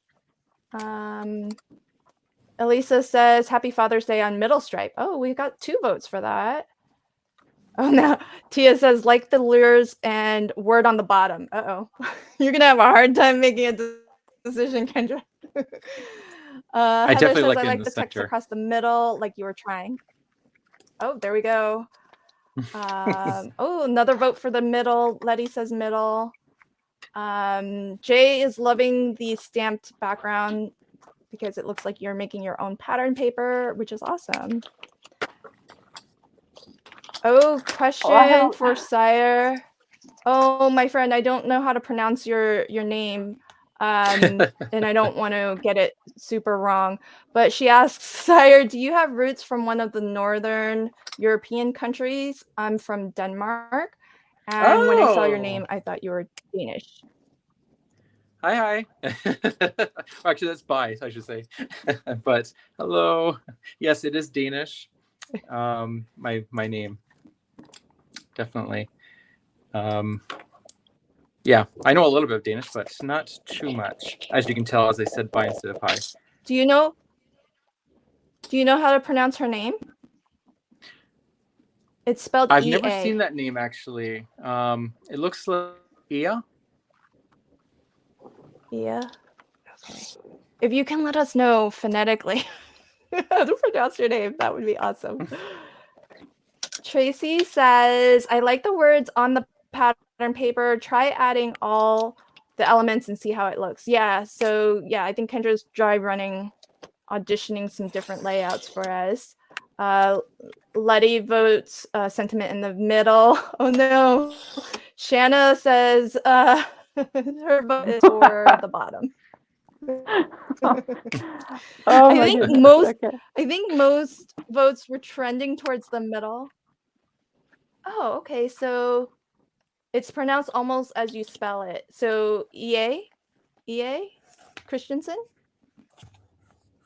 Elisa says happy Father's Day on middle stripe. Oh, we got 2 votes for that. Oh no, Tia says like the lures and word on the bottom. Uh-oh. You're gonna have a hard time making a decision, Kendra. Heather says I like the text across the middle, like you were trying. Oh, there we go. Oh, another vote for the middle. Letty says middle. Jay is loving the stamped background because it looks like you're making your own pattern paper, which is awesome. Oh, question for Sire. Oh, my friend, I don't know how to pronounce your name, and I don't want to get it super wrong. But she asks, Sire, do you have roots from one of the northern European countries? I'm from Denmark, and when I saw your name, I thought you were Danish.
Hi. Actually, that's bye, I should say. But hello. Yes, it is Danish. My name. Definitely. Yeah, I know a little bit of Danish, but not too much. As you can tell, as I said bye instead of hi.
Do you know how to pronounce her name? It's spelled
I've
E-A.
never seen that name actually. It looks like Ia.
Yeah. Okay. If you can let us know phonetically how to pronounce your name, that would be awesome. Tracy says, I like the words on the pattern paper. Try adding all the elements and see how it looks. Yeah. So yeah, I think Kendra's dry running auditioning some different layouts for us. Letty votes sentiment in the middle. Oh no. Shanna says her vote is for the bottom.
Oh
I
my
think
goodness.
most
Okay.
I think most votes were trending towards the middle. Oh, okay. So it's pronounced almost as you spell it. So EA Christensen.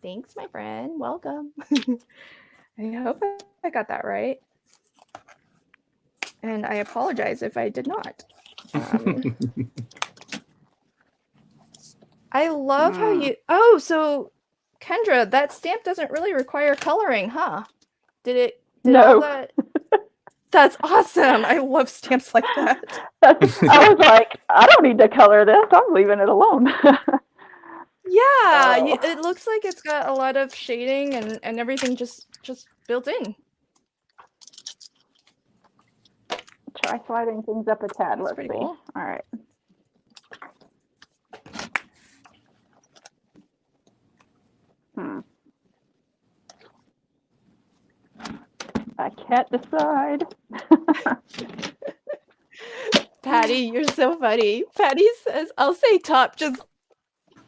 Thanks, my friend. Welcome. I hope I got that right. And I apologize if I did not. I love how you. Oh, so Kendra, that stamp doesn't really require coloring, huh? Did
No.
all that? That's awesome. I love stamps like that.
I was like, I don't need to color this. I'm leaving it alone.
Yeah,
Oh.
it looks like it's got a lot of shading and everything just built in.
Try sliding things up a tad.
That's
Let's
pretty
see.
cool.
All right. I can't decide.
Patty, you're so funny. Patty says, I'll say top just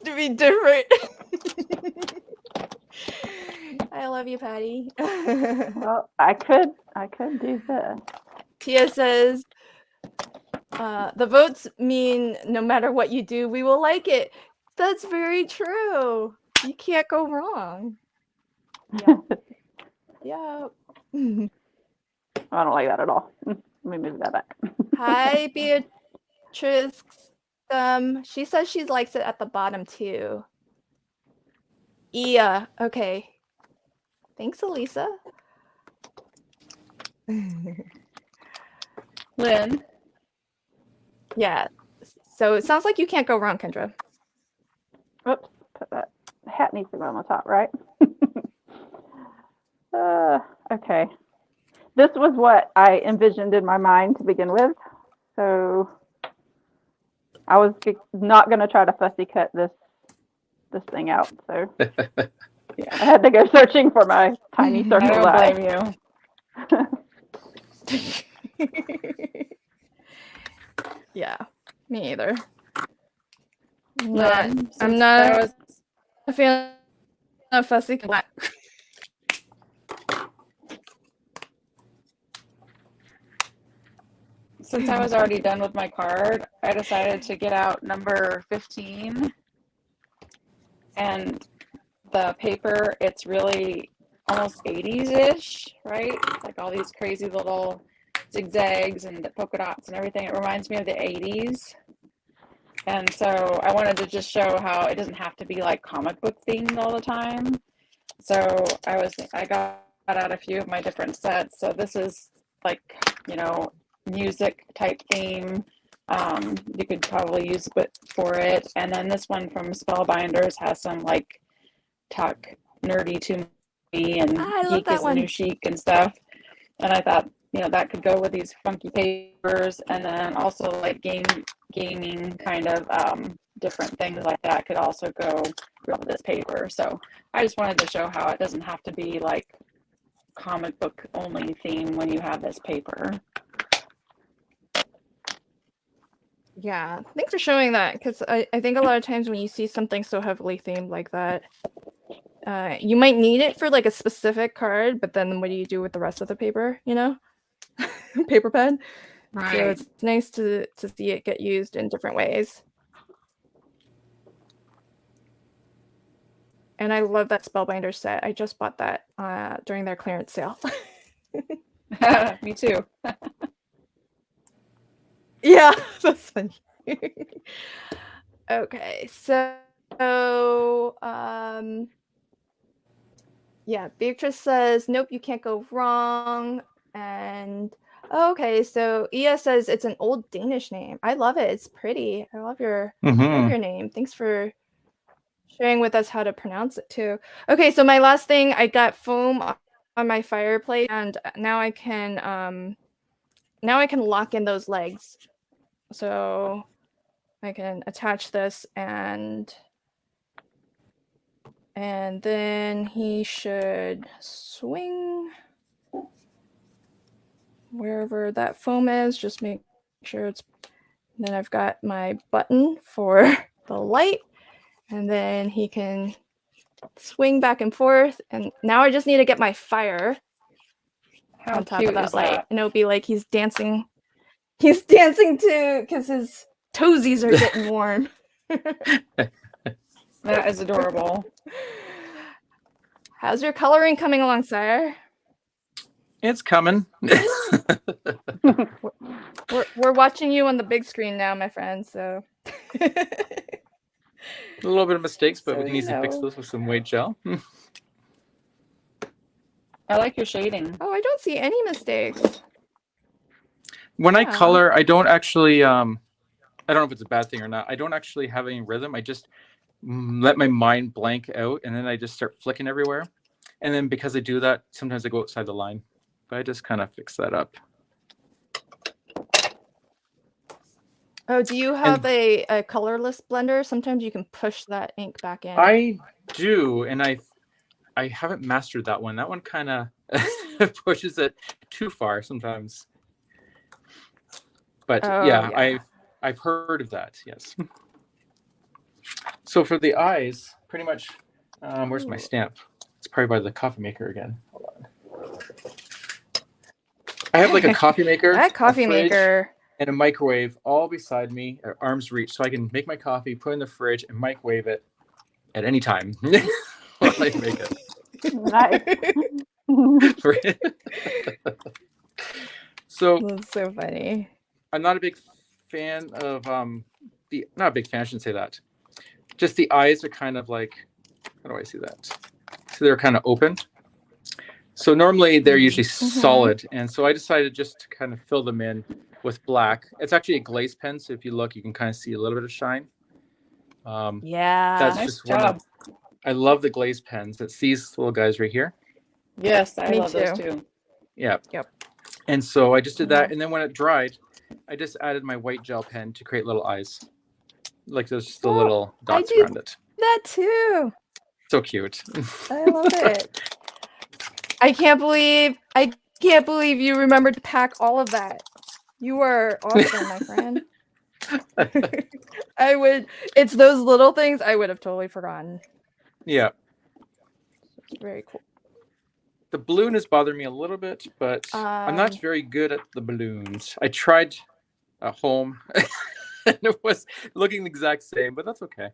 to be different. I love you, Patty.
Well, I could do this.
Tia says, the votes mean no matter what you do, we will like it. That's very true. You can't go wrong. Yeah.
I don't like that at all. Let me move that back.
Hi, Beatrice. She says she likes it at the bottom too. Yeah. Okay. Thanks, Elisa.
Lynn.
Yeah. So it sounds like you can't go wrong, Kendra.
Oops. Put that hat needs to go on the top, right? Okay. This was what I envisioned in my mind to begin with. So I was not going to try to fussy cut this thing out. So yeah, I had to go searching for my tiny circle
I
eye.
don't blame you.
Yeah, me either.
I'm
not a fan of fussy cut.
Since I was already done with my card, I decided to get out number 15. And the paper, it's really almost 80s-ish, right? Like all these crazy little zigzags and polka dots and everything. It reminds me of the 80s. And so I wanted to just show how it doesn't have to be like comic book themed all the time. So I got out a few of my different sets. So this is like, music type theme. You could probably use it for it. And then this one from Spellbinders has some like talk nerdy to me and geek is the new chic and stuff. And I thought, that could go with these funky papers, and then also like gaming kind of different things like that could also go with this paper. So I just wanted to show how it doesn't have to be like comic book only theme when you have this paper.
Yeah, thanks for showing that, because I think a lot of times when you see something so heavily themed like that, you might need it for like a specific card, but then what do you do with the rest of the paper, paper pen?
Right.
So it's nice to see it get used in different ways. And I love that Spellbinder set. I just bought that during their clearance sale.
Me too.
Yeah, that's funny. Okay, so yeah, Beatrice says, nope, you can't go wrong. And okay, so Ia says it's an old Danish name. I love it. It's pretty. I love your name. Thanks for sharing with us how to pronounce it too. Okay, so my last thing, I got foam on my fireplace, and now I can lock in those legs. So I can attach this and And then he should swing wherever that foam is. Just make sure it's... Then I've got my button for the light. And then he can swing back and forth. And now I just need to get my fire
How
on top
cute
of that
is
light.
that?
And it'll be like he's dancing. He's dancing too, because his toesies are getting warm.
That is adorable.
How's your coloring coming along, sire?
It's coming.
We're watching you on the big screen now, my friend. So
A little bit of mistakes, but
So
we can
you
easily fix
know.
those with some white gel.
I like your shading.
Oh, I don't see any mistakes.
When I
Yeah.
color, I don't actually, I don't know if it's a bad thing or not. I don't actually have any rhythm. I just let my mind blank out, and then I just start flicking everywhere. And then because I do that, sometimes I go outside the line. But I just kind of fix that up.
Oh, do you have a colorless blender? Sometimes you can push that ink back in.
I do, and I haven't mastered that one. That one kind of pushes it too far sometimes. But
Oh,
yeah,
yeah.
I've heard of that. Yes. So for the eyes, pretty much. Where's my
Ooh.
stamp? It's probably by the coffee maker again. Hold on. I have like a coffee maker,
That
a
coffee
fridge,
maker.
and a microwave all beside me at arm's reach, so I can make my coffee, put it in the fridge, and microwave it at any time while I make it.
Nice.
So
That's so funny.
I'm not a big fan of not a big fan, I shouldn't say that. Just the eyes are kind of like, how do I see that? So they're kind of open. So normally they're usually solid, and so I decided just to kind of fill them in with black. It's actually a glaze pen, so if you look, you can kind of see a little bit of shine.
Yeah.
That's
Nice
just one
job.
of, I love the glaze pens. It's these little guys right here.
Yes, I
Me
love those
too.
too.
Yeah.
Yep.
And so I just did that, and then when it dried, I just added my white gel pen to create little eyes, like there's just the
Oh,
little
I
dots
do
around it.
that too.
So cute.
I love it. I can't believe you remembered to pack all of that. You are awesome, my friend. It's those little things I would have totally forgotten.
Yeah.
It's very cool.
The balloon is bothering me a little bit, but I'm not very good at the balloons. I tried at home and it was looking the exact same, but that's okay.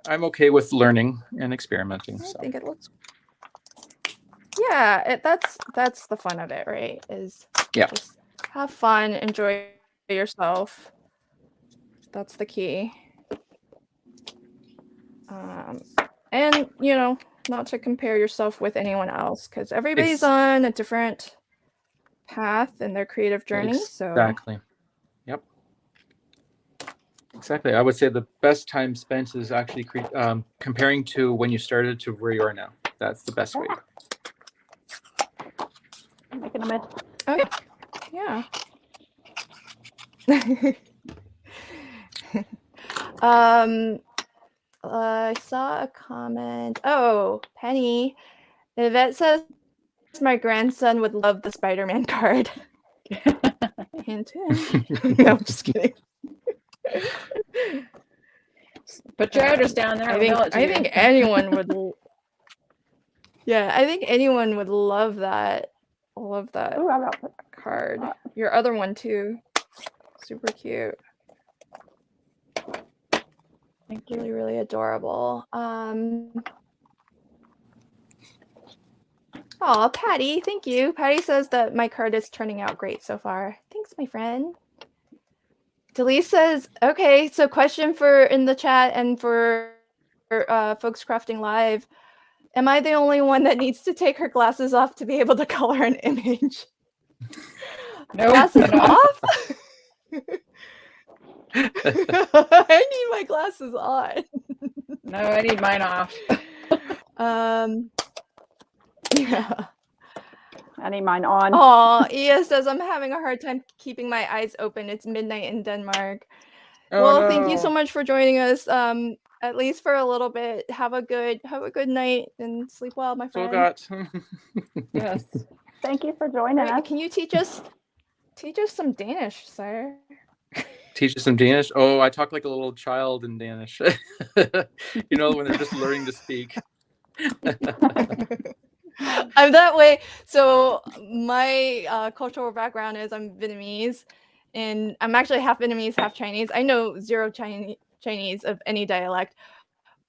I'm okay with learning and experimenting.
I
So.
think it looks... Yeah, that's the fun of it, right? Is just have fun, enjoy yourself. That's the key. And not to compare yourself with anyone else, because everybody's on a different path in their creative journey.
Exactly. Yep. Exactly. I would say the best time spent is actually comparing to when you started to where you are now. That's the best way.
Making a mess.
Oh yeah. I saw a comment. Oh, Penny. Yvette says my grandson would love the Spider-Man card. Hint, hint. No, I'm just kidding.
Put your address down there.
I think anyone would. Yeah, I think anyone would love that. Love that card. Your other one too. Super cute.
Thank you.
Really, really adorable. Oh, Patty, thank you. Patty says that my card is turning out great so far. Thanks, my friend. Delise says, okay, so question for in the chat and for folks crafting live. Am I the only one that needs to take her glasses off to be able to color an image?
No,
glasses off? I need my glasses on.
No, I need mine off.
Yeah.
I need mine on.
Oh, Ia says I'm having a hard time keeping my eyes open. It's midnight in Denmark.
Oh,
Well,
no.
thank you so much for joining us. at least for a little bit. Have a good night and sleep well, my
So
friend.
got.
Yes.
Thank you for joining us.
Wait, can you teach us some Danish, sir?
Teach us some Danish. Oh, I talk like a little child in Danish. You know, when they're just learning to speak.
I'm that way. So my cultural background is I'm Vietnamese, and I'm actually half Vietnamese, half Chinese. I know zero Chinese of any dialect,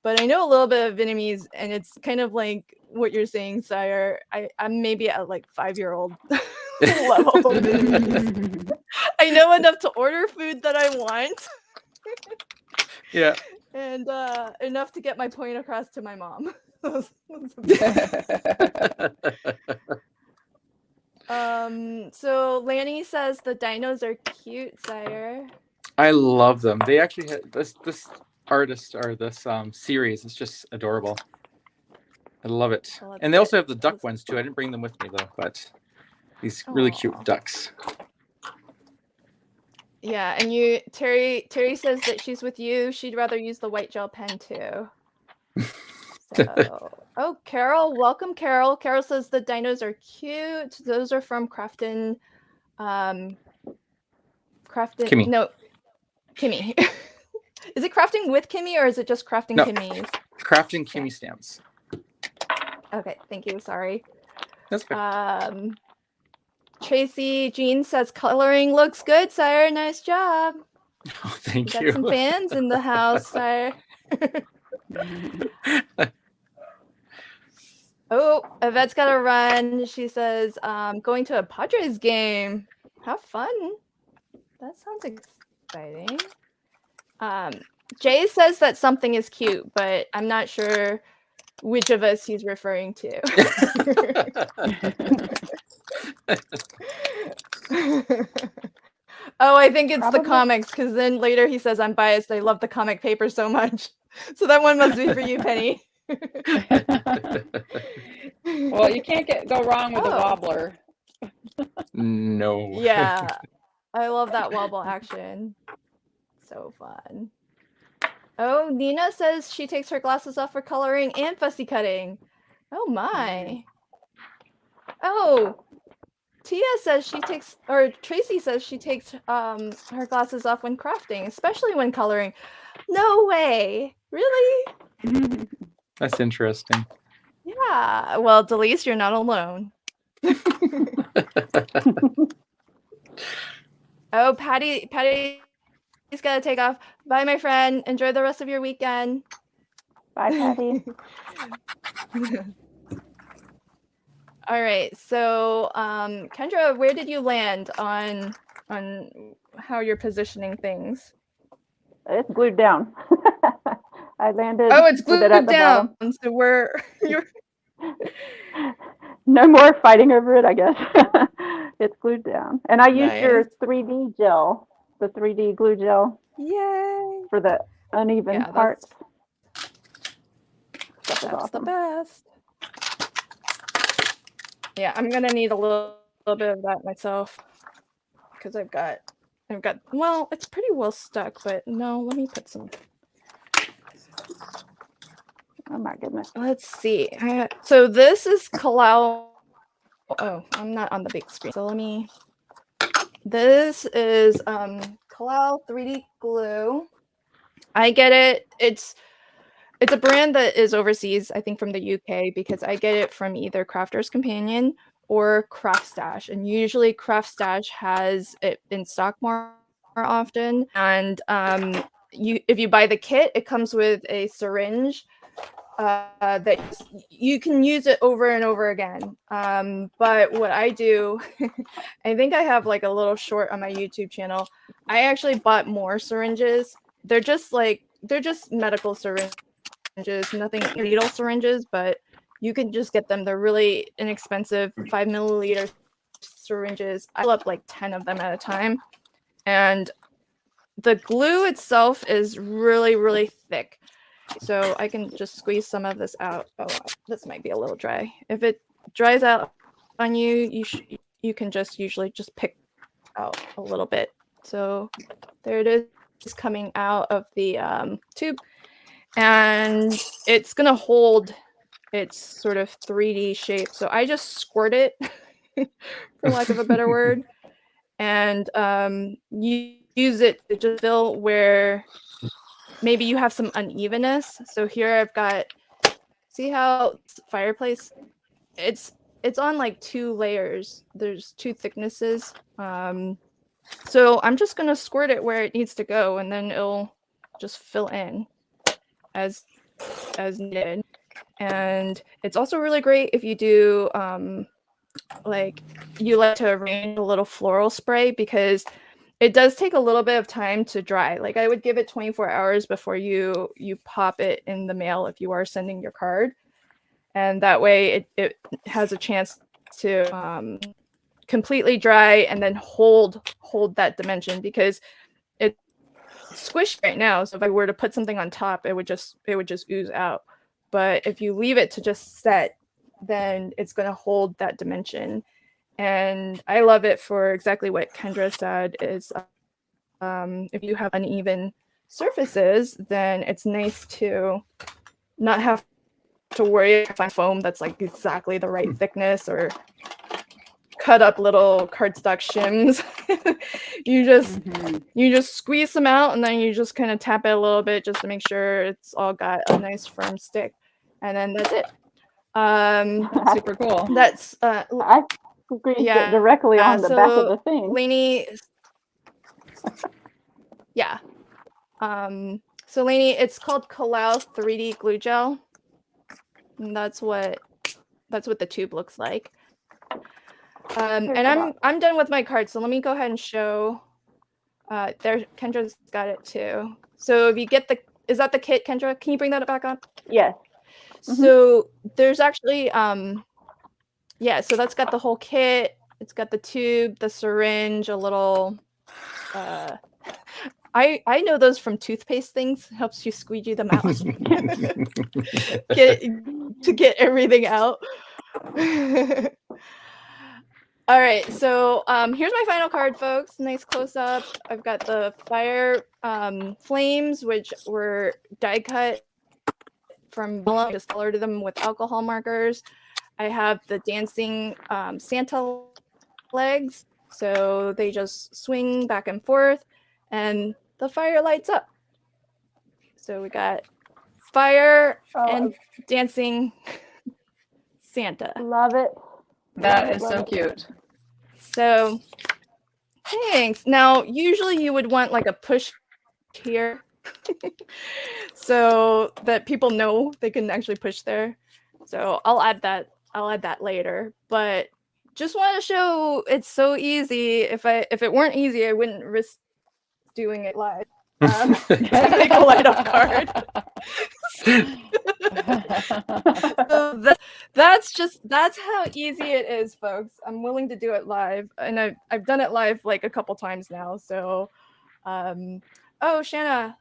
but I know a little bit of Vietnamese, and it's kind of like what you're saying, sire. I'm maybe at like 5-year-old level of Vietnamese. I know enough to order food that I want.
Yeah.
And enough to get my point across to my mom. So Lanny says the dinos are cute, sire.
I love them. They actually had this artist or this series. It's just adorable. I love it.
Well,
And they also have the duck ones too. I didn't bring them with me though, but these really cute ducks.
Yeah, and Terry says that she's with you. She'd rather use the white gel pen too. So, oh, Carol, welcome, Carol. Carol says the dinos are cute. Those are from Crafton.
Kimmy.
No, Kimmy. Is it crafting with Kimmy or is it just crafting
No,
Kimmy's?
Crafting Kimmy stamps.
Okay, thank you. Sorry.
That's good.
Tracy Jean says coloring looks good, sire. Nice job.
Oh, thank
you.
you.
Got some fans in the house, sire. Oh, Yvette's got to run. She says, going to a Padres game. Have fun. That sounds exciting. Jay says that something is cute, but I'm not sure which of us he's referring to. Oh, I think it's the comics, because then later he says I'm biased. I love the comic paper so much. So that one must be for you, Penny.
Well, you can't go wrong with a wobbler.
No.
Yeah, I love that wobble action. So fun. Oh, Nina says she takes her glasses off for coloring and fussy cutting. Oh my. Oh, Tia says she takes, or Tracy says she takes her glasses off when crafting, especially when coloring. No way. Really?
That's interesting.
Yeah. Well, Delise, you're not alone. Oh, Patty's got to take off. Bye, my friend. Enjoy the rest of your weekend.
Bye, Patty.
All right. So, Kendra, where did you land on how you're positioning things?
It's glued down. I landed.
Oh, it's glued
at the
down.
bottom.
So you're.
No more fighting over it, I guess. It's glued down. And I used your
Nice.
3D gel, the 3D glue gel.
Yay.
For the uneven parts.
That's
awesome.
the best. Yeah, I'm gonna need a little bit of that myself because I've got. Well, it's pretty well stuck, but no. Let me put some.
Oh my goodness.
Let's see. So this is Kalau. Oh, I'm not on the big screen. So let me. This is Kalau 3D glue. I get it. It's a brand that is overseas, I think from the UK, because I get it from either Crafter's Companion or Craft Stash, and usually Craft Stash has it in stock more often. And if you buy the kit, it comes with a syringe that you can use it over and over again. But what I do, I think I have like a little short on my YouTube channel. I actually bought more syringes. They're just medical syringes, nothing needle syringes, but you can just get them. They're really inexpensive, 5 milliliter syringes. I fill up like 10 of them at a time. And the glue itself is really, really thick. So I can just squeeze some of this out. Oh, this might be a little dry. If it dries out on you, you can usually just pick out a little bit. So there it is coming out of the tube. and it's gonna hold its sort of 3D shape. So I just squirt it, for lack of a better word, and you use it to just fill where maybe you have some unevenness. So here I've got, see how fireplace, it's on like 2 layers. There's 2 thicknesses. So I'm just gonna squirt it where it needs to go, and then it'll just fill in as needed. And it's also really great if you do like you like to arrange a little floral spray, because it does take a little bit of time to dry. Like I would give it 24 hours before you pop it in the mail if you are sending your card, and that way it has a chance to completely dry and then hold that dimension, because it's squished right now. So if I were to put something on top, it would just ooze out. But if you leave it to just set, then it's going to hold that dimension. And I love it for exactly what Kendra said, is if you have uneven surfaces, then it's nice to not have to worry if I find foam that's like exactly the right thickness, or cut up little cardstock shims. You just squeeze them out, and then you just kind of tap it a little bit just to make sure it's all got a nice firm stick, and then that's it.
Super cool.
That's
I squeezed
yeah,
it directly on the back of
so
the thing.
Lainey, yeah. So Lainey, it's called Kalau 3D glue gel, and that's what the tube looks like. And I'm done with my card, so let me go ahead and show. There, Kendra's got it too. So if you get is that the kit, Kendra? Can you bring that back up?
Yes.
So there's actually yeah, so that's got the whole kit. It's got the tube, the syringe, a little I know those from toothpaste things. Helps you squeegee them out. get everything out. All right, so here's my final card, folks. Nice close up. I've got the fire flames, which were die cut from Vellum. I just colored them with alcohol markers. I have the dancing Santa legs, so they just swing back and forth, and the fire lights up. So we got fire and dancing Santa.
Love it.
That is so cute.
So thanks. Now, usually you would want like a push here so that people know they can actually push there. So I'll add that later. But just want to show it's so easy. If it weren't easy, I wouldn't risk doing it live. To make a light up card. So that's how easy it is, folks. I'm willing to do it live, and I've done it live like a couple times now. So oh, Shanna,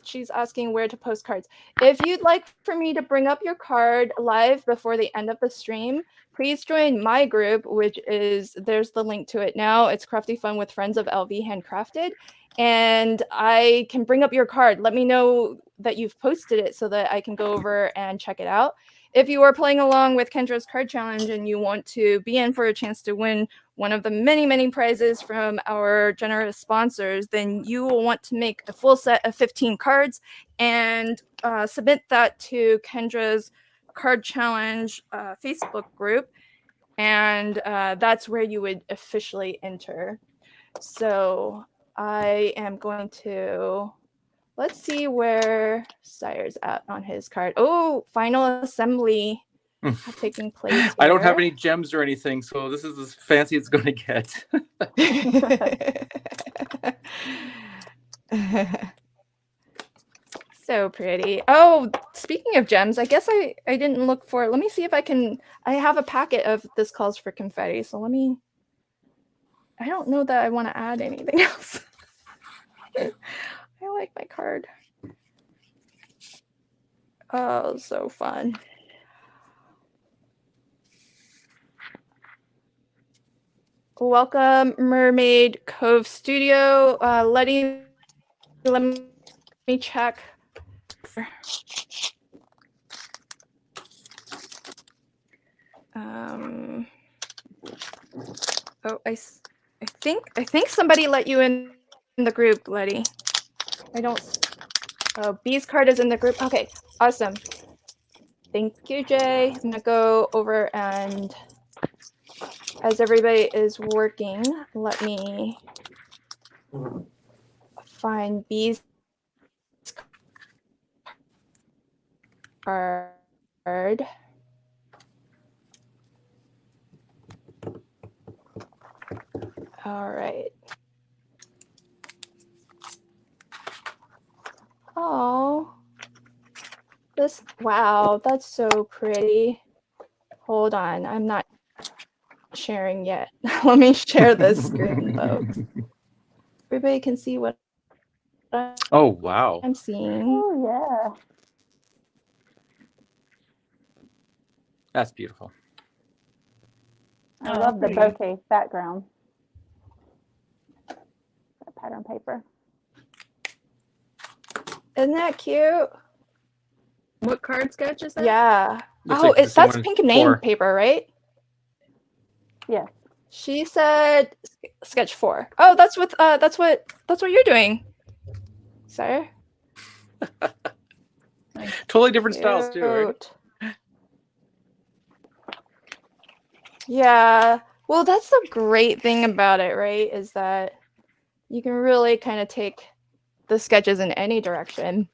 she's asking where to post cards. If you'd like for me to bring up your card live before the end of the stream, please join my group, which is, there's the link to it now. It's Crafty Fun with Friends of LV Handcrafted. And I can bring up your card. Let me know that you've posted it so that I can go over and check it out. If you are playing along with Kendra's card challenge and you want to be in for a chance to win one of the many, many prizes from our generous sponsors, then you will want to make a full set of 15 cards and submit that to Kendra's card challenge Facebook group. And that's where you would officially enter. So I am going to, let's see where Sire's at on his card. Oh, final assembly taking place here.
I don't have any gems or anything, so this is as fancy as it's going to get.
So pretty. Oh, speaking of gems, I guess I didn't look for it. Let me see if I can, I have a packet of This Calls for Confetti, so let me, I don't know that I want to add anything else. I like my card. Oh, so fun. Welcome, Mermaid Cove Studio. Let me check Oh, I think somebody let you in the group, Letty. I don't. Oh, B's card is in the group. Okay, awesome. Thank you, Jay. I'm gonna go over and as everybody is working, let me find B's card. All right. Oh, wow, that's so pretty. Hold on, I'm not sharing yet. Let me share this screen, folks. Everybody can see what
Oh, wow.
I'm seeing.
Oh, yeah.
That's beautiful.
I love the bouquet background. That pattern paper.
Isn't that cute?
What card sketch is that?
Yeah.
Looks
Oh,
like this
that's
one
pink and name
4.
paper, right?
Yes.
She said sketch 4. Oh, that's what you're doing, sir.
Totally different styles too, right?
Cute. Yeah. Well, that's the great thing about it, right? Is that you can really kind of take the sketches in any direction.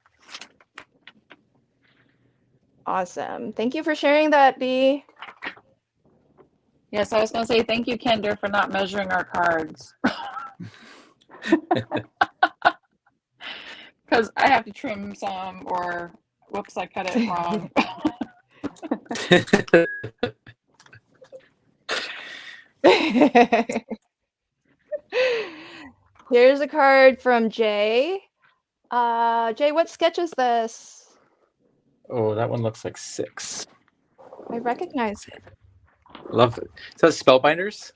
Awesome. Thank you for sharing that, B.
Yes, I was going to say thank you, Kendra, for not measuring our cards. Because I have to trim some, or whoops, I cut it wrong.
Here's a card from Jay. Jay, what sketch is this?
Oh, that one looks like 6.
I recognize it.
Love it. So that's Spellbinders.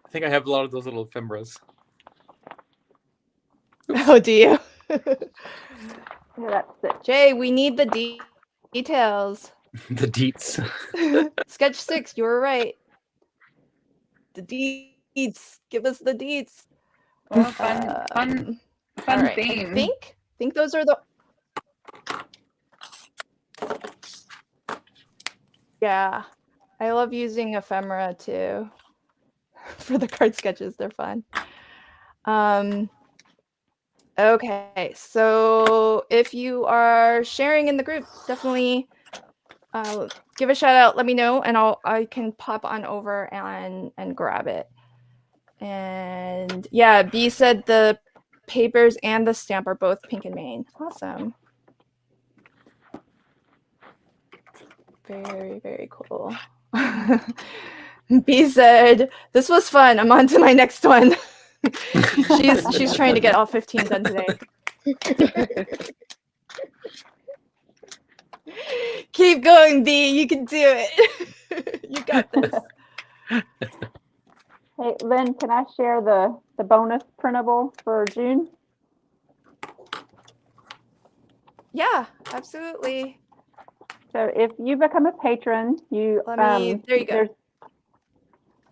I think I have a lot of those little ephemeras.
Oh, do you?
Yeah, that's it.
Jay, we need the details.
The deets.
Sketch 6, you were right. The deets. Give us the deets.
Well, fun
all right.
theme.
I think those are the. Yeah, I love using ephemera too for the card sketches. They're fun. Okay, so if you are sharing in the group, definitely give a shout out. Let me know, and I can pop on over and grab it. And yeah, B said the papers and the stamp are both pink and Maine. Awesome. Very, very cool. B said, this was fun. I'm on to my next one. she's trying to get all 15 done today. Keep going, B. You can do it. You got this.
Hey, Lynn, can I share the bonus printable for June?
Yeah, absolutely.
So if you become a patron, you
there you go.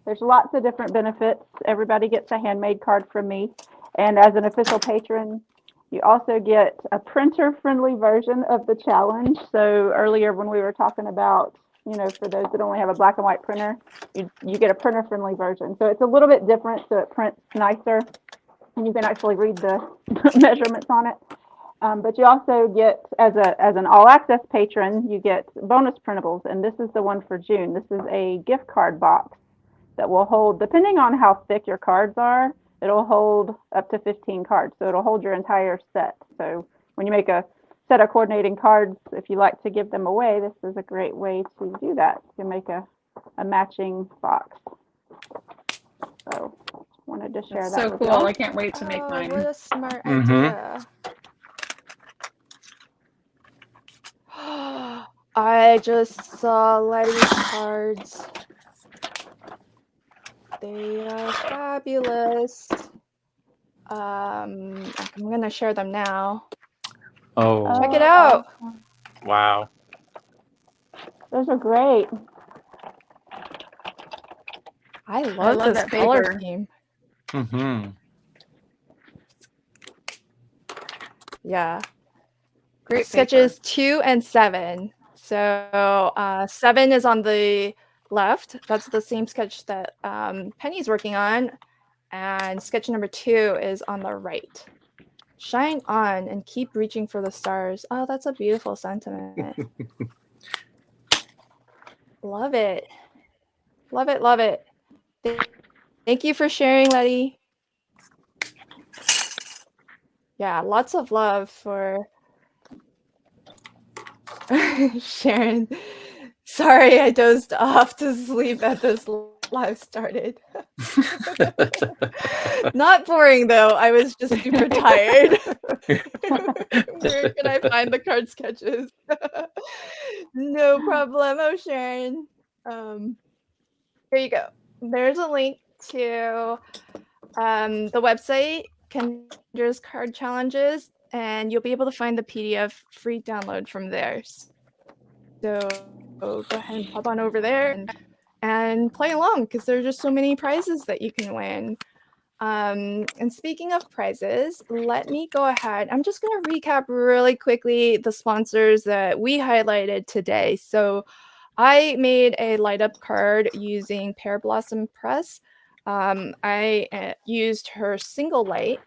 There's lots of different benefits. Everybody gets a handmade card from me. And as an official patron, you also get a printer-friendly version of the challenge. So earlier when we were talking about, for those that only have a black and white printer, you get a printer-friendly version. So it's a little bit different, so it prints nicer, and you can actually read the measurements on it. But you also get, as an all-access patron, you get bonus printables, and this is the one for June. This is a gift card box that will hold, depending on how thick your cards are, it'll hold up to 15 cards. So it'll hold your entire set. So when you make a set of coordinating cards, if you like to give them away, this is a great way to do that. You can make a matching box. So wanted to share
That's
that
so
with
cool.
y'all.
I can't wait to make mine.
What a smart idea. I just saw Letty's cards. They are fabulous. I'm gonna share them now.
Oh,
Check it out.
Awesome.
wow.
Those are great.
I love
love
this
that
color
paper.
scheme.
Mm-hmm.
Yeah.
Great
Sketches
paper.
2 and 7. So 7 is on the left. That's the same sketch that Penny's working on. And sketch number 2 is on the right. Shine on and keep reaching for the stars. Oh, that's a beautiful sentiment. Love it. Love it, love it. Thank you for sharing, Letty. Yeah, lots of love for Sharon. Sorry, I dozed off to sleep as this live started. Not boring though. I was just super tired. Where can I find the card sketches? No problemo, Sharon. Here you go. There's a link to the website, Kendra's Card Challenges, and you'll be able to find the PDF free download from there. So go ahead and pop on over there and play along because there are just so many prizes that you can win. And speaking of prizes, let me go ahead. I'm just going to recap really quickly the sponsors that we highlighted today. So I made a light up card using Pear Blossom Press. I used her single light.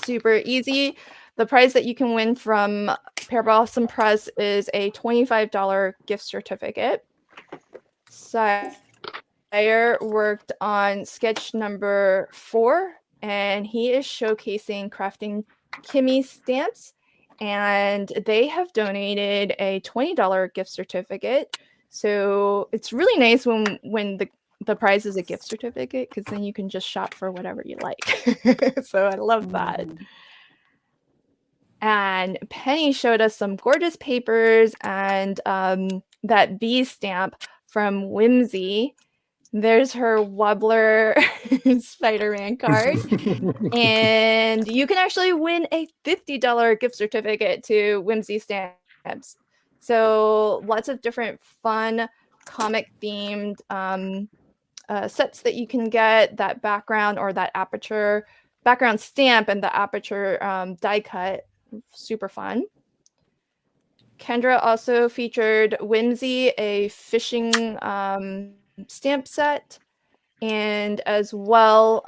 Super easy. The prize that you can win from Pear Blossom Press is a $25 gift certificate. Sire worked on sketch number 4, and he is showcasing crafting Kimmy stamps, and they have donated a $20 gift certificate. So it's really nice when the prize is a gift certificate because then you can just shop for whatever you like. So I love that. And Penny showed us some gorgeous papers and that bee stamp from Whimsy. There's her Wobbler Spider-Man card. And you can actually win a $50 gift certificate to Whimsy Stamps. So lots of different fun comic-themed sets that you can get, that background or that aperture background stamp and the aperture die cut. Super fun. Kendra also featured Whimsy, a fishing stamp set, and as well,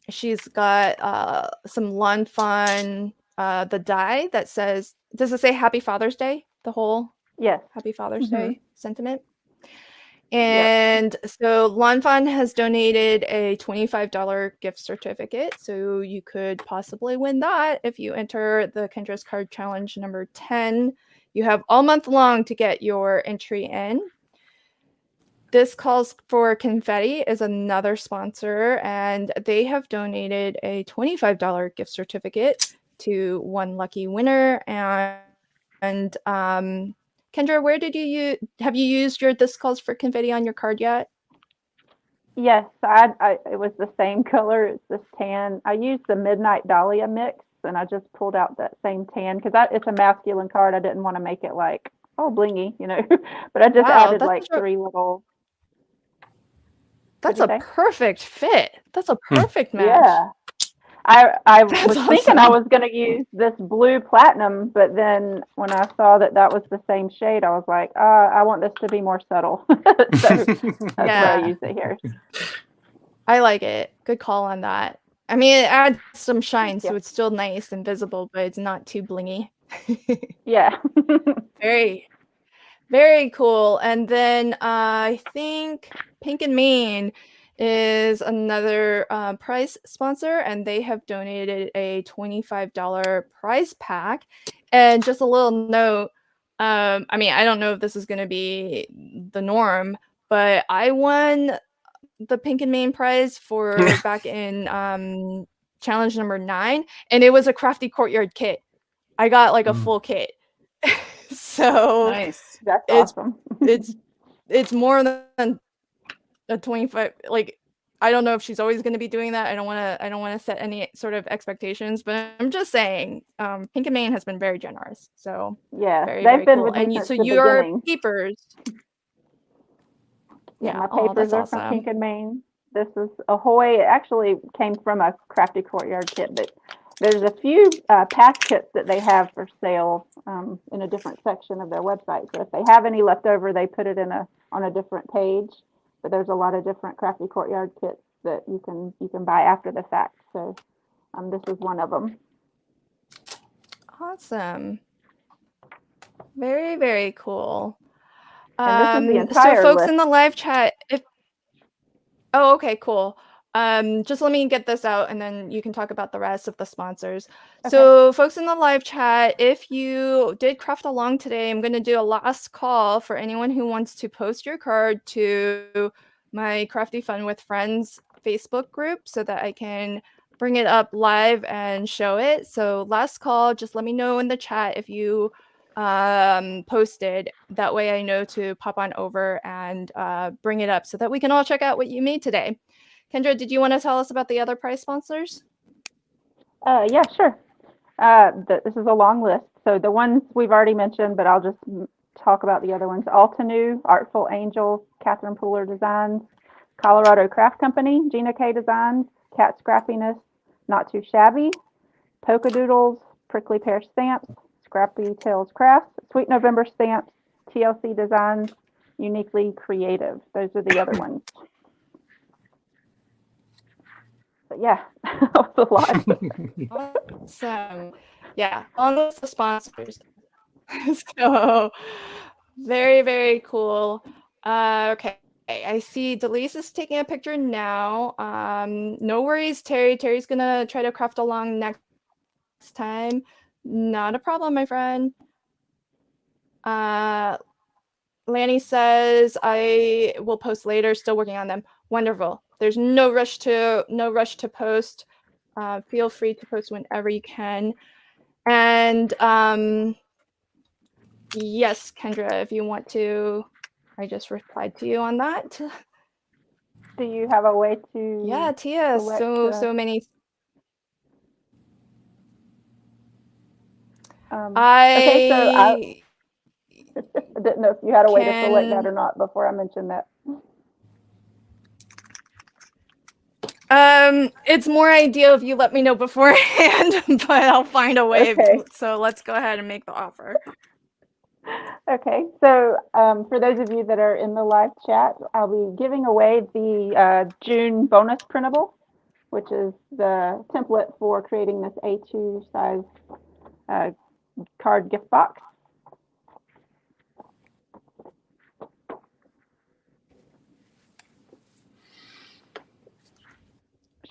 she's got some Lawn Fun, the die that says, does it say Happy Father's Day? The whole
Yes.
Happy Father's Day sentiment.
Yep.
And so Lawn Fun has donated a $25 gift certificate. So you could possibly win that if you enter the Kendra's Card Challenge number 10. You have all month long to get your entry in. This Calls for Confetti is another sponsor, and they have donated a $25 gift certificate to one lucky winner. And Kendra, where did have you used your This Calls for Confetti on your card yet?
Yes, it was the same color. It's this tan. I used the Midnight Dahlia mix, and I just pulled out that same tan because it's a masculine card. I didn't want to make it like, oh, blingy, but I just added like 3 little.
That's a perfect fit. That's a perfect match.
Yeah. I was thinking I was going to use this blue platinum, but then when I saw that was the same shade, I was like, I want this to be more subtle. So that's why I used it here.
I like it. Good call on that. I mean, it adds some shine, so it's still nice and visible, but it's not too blingy.
Yeah.
Very, very cool. And then I think Pink and Main is another prize sponsor, and they have donated a $25 prize pack. And just a little note, I mean, I don't know if this is going to be the norm, but I won the Pink and Main prize for back in challenge number 9, and it was a Crafty Courtyard kit. I got like a full kit. So
nice.
That's awesome.
It's more than a 25, like I don't know if she's always going to be doing that. I don't want to set any sort of expectations, but I'm just saying, Pink and Main has been very generous. So
Yeah,
very,
they've
very
been
cool.
with me
And
since
so
the
your
beginning.
papers.
Yeah, my
oh,
papers
that's
are from
awesome.
Pink and Main. This is Ahoy. It actually came from a Crafty Courtyard kit, but there's a few past kits that they have for sale in a different section of their website. So if they have any left over, they put it on a different page. But there's a lot of different Crafty Courtyard kits that you can buy after the fact. So this is one of them.
Awesome. Very, very cool.
And this is the
So
entire
folks
list.
in the live chat, oh, okay, cool. Just let me get this out and then you can talk about the rest of the sponsors.
Okay.
So folks in the live chat, if you did craft along today, I'm going to do a last call for anyone who wants to post your card to my Crafty Fun with Friends Facebook group so that I can bring it up live and show it. So last call, just let me know in the chat if you posted. That way I know to pop on over and bring it up so that we can all check out what you made today. Kendra, did you want to tell us about the other prize sponsors?
Yeah, sure. This is a long list. So the ones we've already mentioned, but I'll just talk about the other ones. Altenew, Artful Angel, Catherine Pooler Designs, Colorado Craft Company, Gina K Designs, Cat Scrappiness, Not Too Shabby, Polka Doodles, Prickly Pear Stamps, Scrappy Tails Crafts, Sweet November Stamps, TLC Designs, Uniquely Creative. Those are the other ones. But yeah, that was a lot.
Awesome. Yeah, on the sponsors. So very, very cool. Okay. I see Delise is taking a picture now. No worries, Terry. Terry's gonna try to craft along next time. Not a problem, my friend. Lanny says I will post later. Still working on them. Wonderful. There's no rush to post. Feel free to post whenever you can. And yes, Kendra, if you want to, I just replied to you on that.
Do you have a way to?
Yeah, Tia. So many.
Okay, so I didn't know if you had a way to select that or not before I mentioned that.
It's more ideal if you let me know beforehand, but I'll find a way.
Okay.
So let's go ahead and make the offer.
Okay, so for those of you that are in the live chat, I'll be giving away the June bonus printable, which is the template for creating this A2 size card gift box.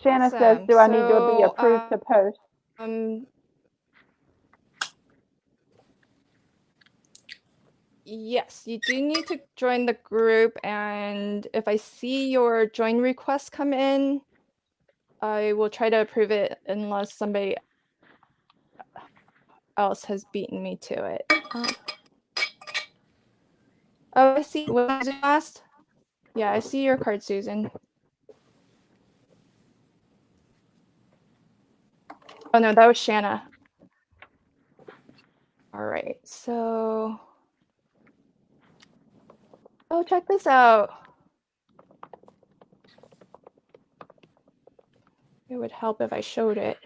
Shanna says, do I need to be approved to post?
Yes, you do need to join the group, and if I see your join request come in, I will try to approve it unless somebody else has beaten me to it. Oh, I see. What was it last? Yeah, I see your card, Susan. Oh no, that was Shanna. All right, so oh, check this out. It would help if I showed it.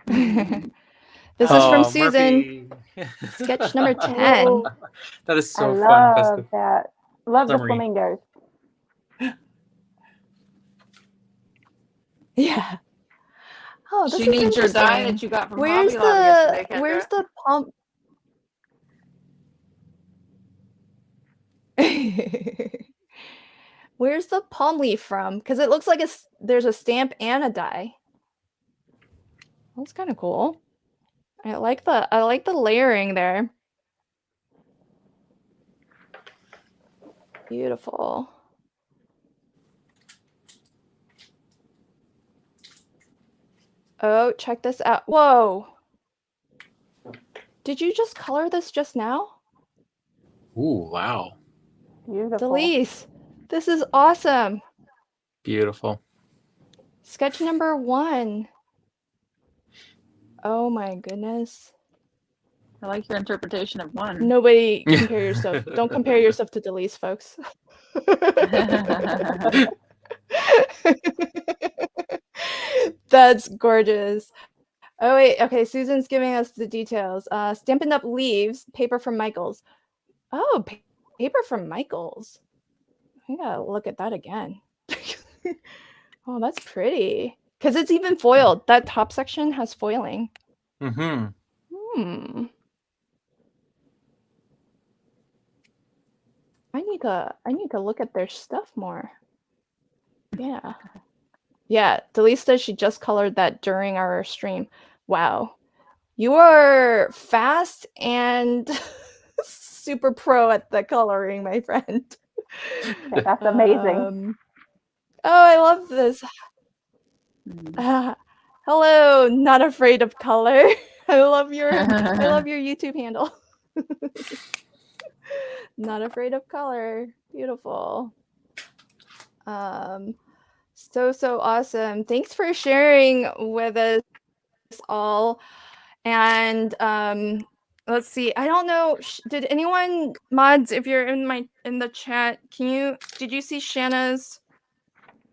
This is from Susan. Sketch number 10.
Oh,
that is so fun.
I love that. Love
summary.
The flamingos.
Yeah. Oh, this
She
is
needs your die
interesting.
that you got from
Where's
Hobby Lobby yesterday, Kendra.
Where's the palm? Where's the palm leaf from? Because it looks like there's a stamp and a die. That's kind of cool. I like the layering there. Beautiful. Oh, check this out. Whoa. Did you just color this just now?
Ooh, wow.
Beautiful.
Delise, this is awesome.
Beautiful.
Sketch number 1. Oh my goodness.
I like your interpretation of 1.
Nobody compare yourself. Don't compare yourself to Delise, folks. That's gorgeous. Oh wait, okay. Susan's giving us the details. Stampin' Up! Leaves, paper from Michaels. Oh, paper from Michaels. I gotta look at that again. Oh, that's pretty. Because it's even foiled. That top section has foiling.
Mm-hmm.
I need to look at their stuff more. Yeah. Yeah, Delise says she just colored that during our stream. Wow. You are fast and super pro at the coloring, my friend.
Yeah, that's amazing.
Oh, I love this. Hello, not afraid of color. I love your YouTube handle. Not afraid of color. Beautiful. So awesome. Thanks for sharing with us all. And let's see. I don't know. Did anyone, mods, if you're in the chat, did you see Shanna's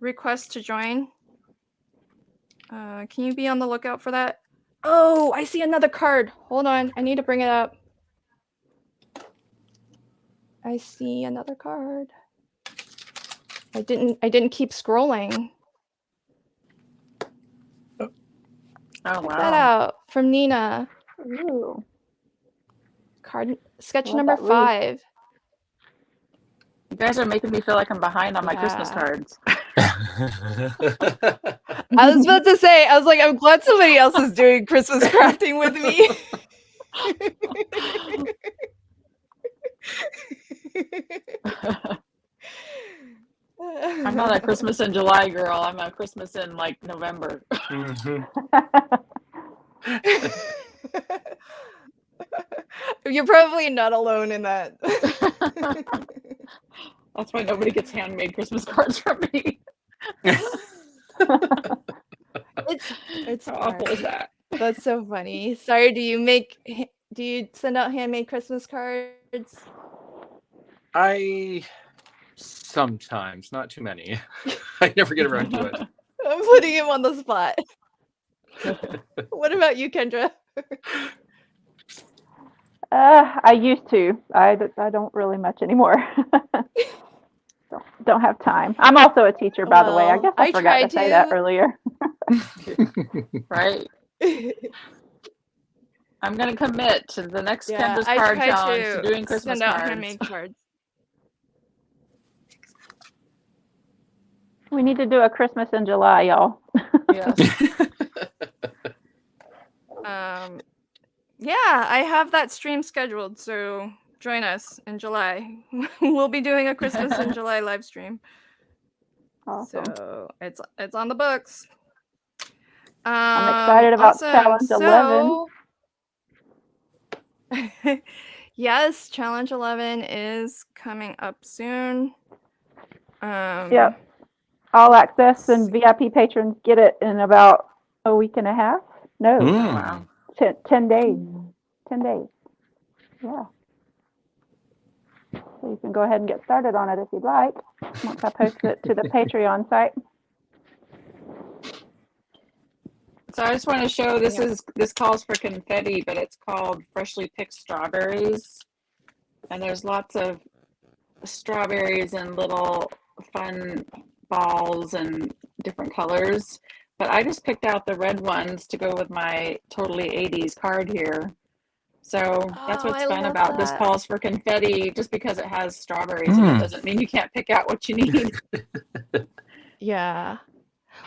request to join? Can you be on the lookout for that? Oh, I see another card. Hold on. I need to bring it up. I see another card. I didn't keep scrolling.
Oh,
Check
wow.
that out from Nina.
Ooh.
Card sketch
Love
number
that leaf.
5.
You guys are making me feel like I'm behind on my Christmas
Yeah.
cards.
I was about to say, I was like, I'm glad somebody else is doing Christmas crafting with me.
I'm not a Christmas in July girl. I'm a Christmas in like November.
Mm-hmm.
You're probably not alone in that.
That's why nobody gets handmade Christmas cards from me.
It's
How awful is that?
That's so funny. Sorry, do you send out handmade Christmas cards?
I sometimes, not too many. I never get around to it.
I'm putting him on the spot. What about you, Kendra?
I used to. I don't really much anymore. Don't have time. I'm also a teacher, by the way. I
Well,
guess I
I
forgot
try
to say that
to.
earlier.
Right. I'm gonna commit to the next
Yeah,
Kendra's
I
card
try
challenge to
to
doing Christmas
send out
cards.
handmade cards.
We need to do a Christmas in July, y'all.
Yes.
Yeah, I have that stream scheduled, so join us in July. We'll be doing a Christmas in July live stream.
Awesome.
So it's on the books.
I'm excited about
awesome.
Challenge 11.
Yes, Challenge 11 is coming up soon.
Yep. All access and VIP patrons get it in about a week and a half. No,
Wow.
10 days. 10 days. Yeah. So you can go ahead and get started on it if you'd like, once I post it to the Patreon site.
So I just want to show this calls for confetti, but it's called freshly picked strawberries. And there's lots of strawberries and little fun balls and different colors. But I just picked out the red ones to go with my totally 80s card here. So that's what's fun about this calls for confetti. Just because it has strawberries in it doesn't mean you can't pick out what you need.
Yeah.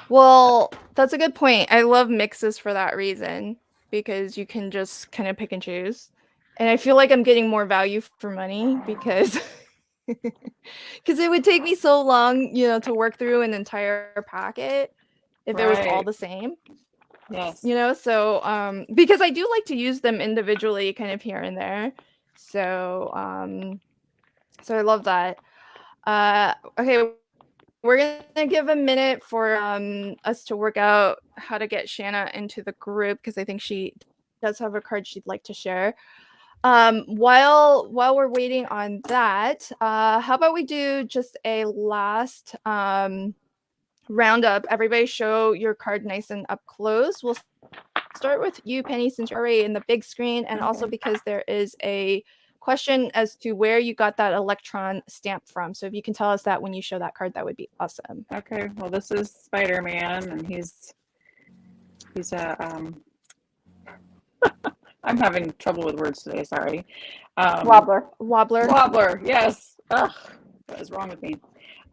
Well, that's a good point. I love mixes for that reason, because you can just kind of pick and choose. And I feel like I'm getting more value for money because it would take me so long, to work through an entire packet if it was all the same.
Yes.
So because I do like to use them individually kind of here and there. So I love that. Okay, we're gonna give a minute for us to work out how to get Shanna into the group because I think she does have a card she'd like to share. While we're waiting on that, how about we do just a last roundup? Everybody show your card nice and up close. We'll start with you, Penny, since you're already in the big screen, and also because there is a question as to where you got that electron stamp from. So if you can tell us that when you show that card, that would be awesome.
Okay, well, this is Spider-Man, and he's a I'm having trouble with words today. Sorry.
Wobbler.
Yes. Ugh, what is wrong with me?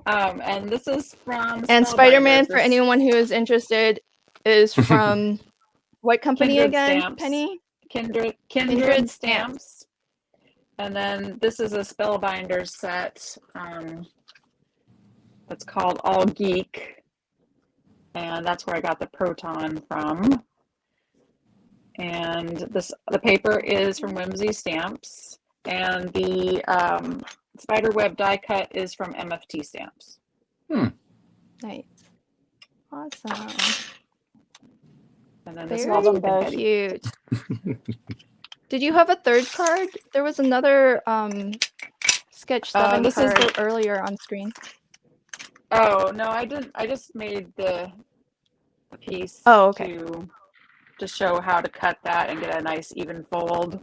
And this is from
And Spider-Man, for
Spellbinders.
anyone who is interested, is from what company
Kindred
again,
Stamps.
Penny?
Kindred Stamps. And then this is a Spellbinders set. It's called All Geek, and that's where I got the Proton from. And the paper is from Whimsy Stamps, and the spiderweb die cut is from MFT Stamps.
Nice. Awesome.
And then this
Very
one's from
cute. Did you have a third card? There was another sketch 7 card earlier on screen.
Oh, no, I didn't. I just made the piece to show how to cut that and get a nice even fold.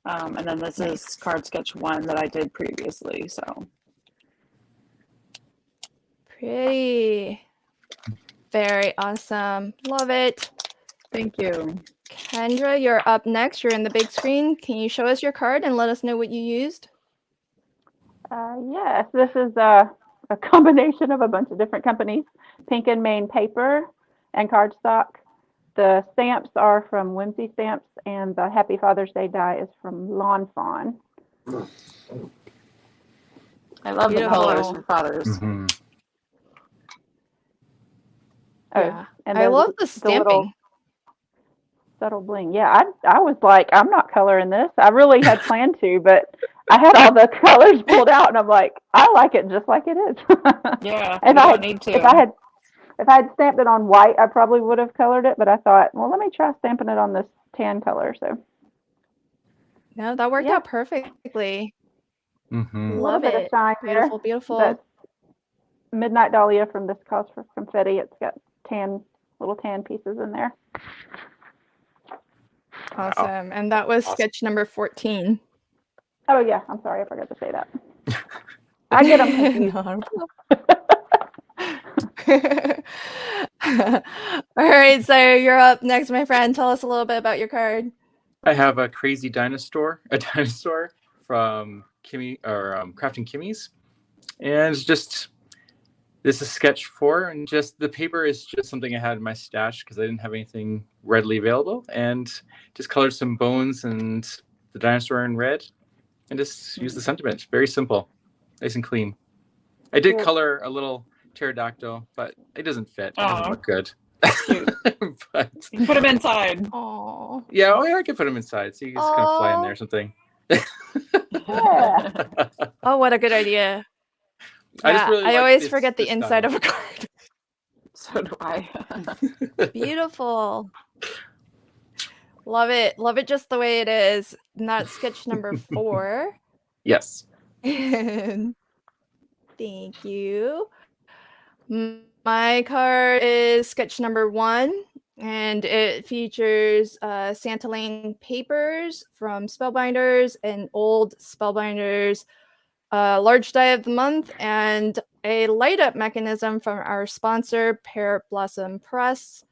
And then this is card sketch 1 that I did previously. So
pretty. Very awesome. Love it.
Thank you.
Kendra, you're up next. You're in the big screen. Can you show us your card and let us know what you used?
Yes, this is a combination of a bunch of different companies. Pink and Main paper and cardstock. The stamps are from Whimsy Stamps, and the Happy Father's Day die is from Lawn Fawn.
I love the colors from Fathers.
Mm-hmm.
Yeah, and I love the stamping.
Subtle bling. Yeah, I was like, I'm not coloring this. I really had planned to, but I had all the colors pulled out, and I'm like, I like it just like it is.
Yeah, you don't need to.
If I had stamped it on white, I probably would have colored it, but I thought, well, let me try stamping it on this tan color. So,
no, that worked out perfectly.
Mm-hmm.
Love it. Beautiful, beautiful.
That's Midnight Dahlia from This Cause for Confetti. It's got little tan pieces in there.
Awesome. Wow. And that was sketch number 14.
Oh, yeah. I'm sorry. I forgot to say that. I get them confused.
All right, so you're up next, my friend. Tell us a little bit about your card.
I have a crazy dinosaur from Kimmy or Crafting Kimmy's, and just this is sketch 4, and just the paper is just something I had in my stash because I didn't have anything readily available, and just colored some bones and the dinosaur in red, and just use the sentiment. Very simple, nice and clean. I did color a little pterodactyl, but it doesn't fit. It doesn't look good.
But you can put them inside.
Oh.
Yeah, I could put them inside, so you can just kind of fly in there or something.
Yeah.
Oh, what a good idea. Yeah, I always forget the inside of a card.
So do I.
Beautiful. Love it. Love it just the way it is. And that's sketch number 4.
Yes.
Thank you. My card is sketch number 1, and it features Santa Lane papers from Spellbinders, an old Spellbinders large die of the month, and a light up mechanism from our sponsor, Pear Blossom Press,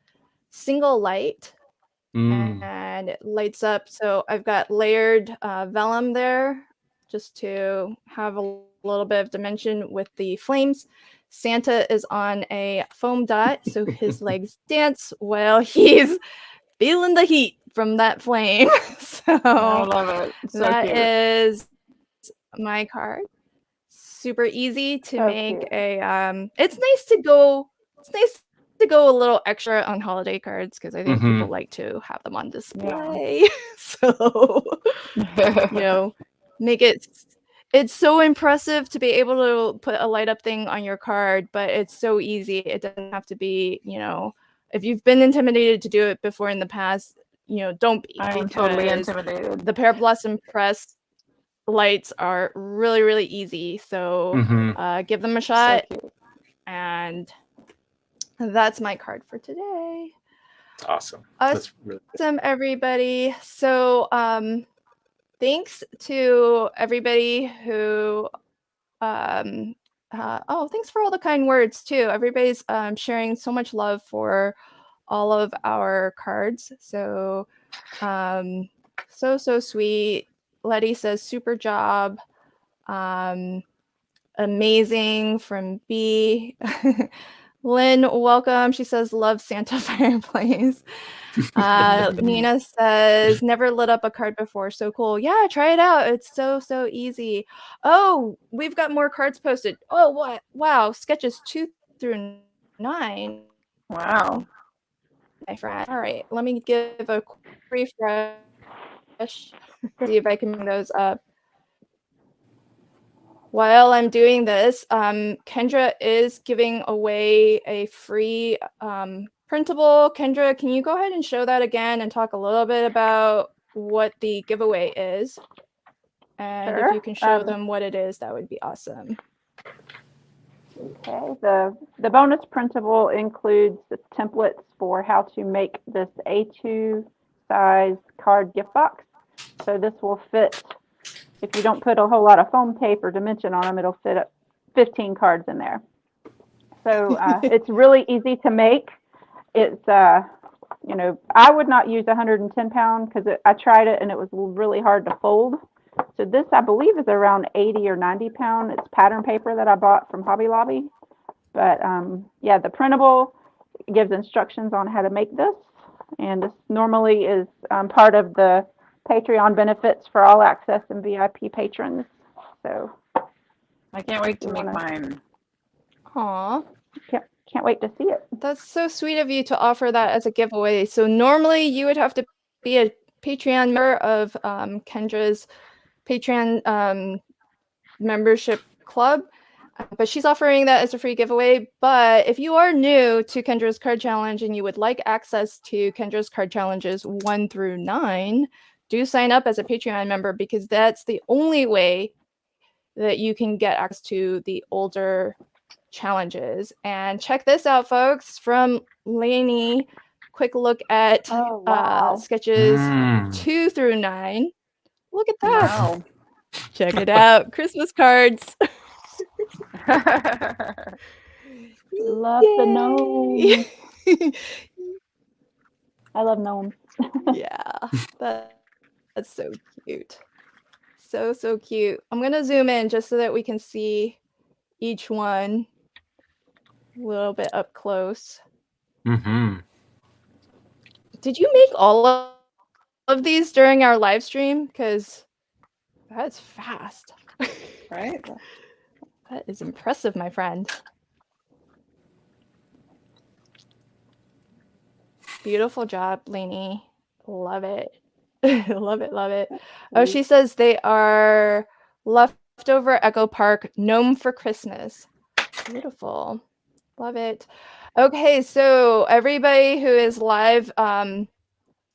single light, and it lights up. So I've got layered vellum there just to have a little bit of dimension with the flames. Santa is on a foam dot, so his legs dance while he's feeling the heat from that flame. So
I love it. It's so
that
cute.
is my card. Super easy to make
cute.
It's nice to go a little extra on holiday cards because I think people like to have them on display. So make it it's so impressive to be able to put a light up thing on your card, but it's so easy. It doesn't have to be, if you've been intimidated to do it before in the past, don't be.
I'm totally
because
intimidated.
The Pear Blossom Press lights are really, really easy. So
Mhm.
give them a
So
shot.
cute.
And that's my card for today.
It's awesome. That's really good.
Awesome, everybody. So thanks to everybody who thanks for all the kind words too. Everybody's sharing so much love for all of our cards. So so sweet. Letty says super job. Amazing from B. Lynn, welcome. She says, love Santa Fireplace. Nina says, never lit up a card before. So cool. Yeah, try it out. It's so easy. Oh, we've got more cards posted. Oh, what? Wow. Sketches 2 through 9.
Wow.
My friend. All right. Let me give a quick refresh. See if I can bring those up. While I'm doing this, Kendra is giving away a free printable. Kendra, can you go ahead and show that again and talk a little bit about what the giveaway is? And
Sure.
if you can show them what it is, that would be awesome.
Okay, the bonus printable includes the templates for how to make this A2 size card gift box. So this will fit, if you don't put a whole lot of foam tape or dimension on them, it'll fit up 15 cards in there. So it's really easy to make. It's, I would not use 110 pound because I tried it and it was really hard to fold. So this, I believe, is around 80 or 90 pound. It's pattern paper that I bought from Hobby Lobby. But yeah, the printable gives instructions on how to make this. And this normally is part of the Patreon benefits for all access and VIP patrons. So
I can't wait to make mine.
Aw.
Can't wait to see it.
That's so sweet of you to offer that as a giveaway. So normally you would have to be a Patreon member of Kendra's Patreon membership club, but she's offering that as a free giveaway. But if you are new to Kendra's Card Challenge and you would like access to Kendra's Card Challenges 1 through 9, do sign up as a Patreon member because that's the only way that you can get access to the older challenges. And check this out, folks, from Lainey. Quick look at sketches 2 through 9. Look at that.
Wow.
Check it out. Christmas cards.
Love the gnomes. I love gnomes.
Yeah, that's so cute. So cute. I'm going to zoom in just so that we can see each one a little bit up close. Did you make all of these during our live stream? Because that's fast.
Right?
That is impressive, my friend. Beautiful job, Lainey. Love it. Love it. Oh, she says they are leftover Echo Park gnome for Christmas. Beautiful. Love it. Okay, so everybody who is live in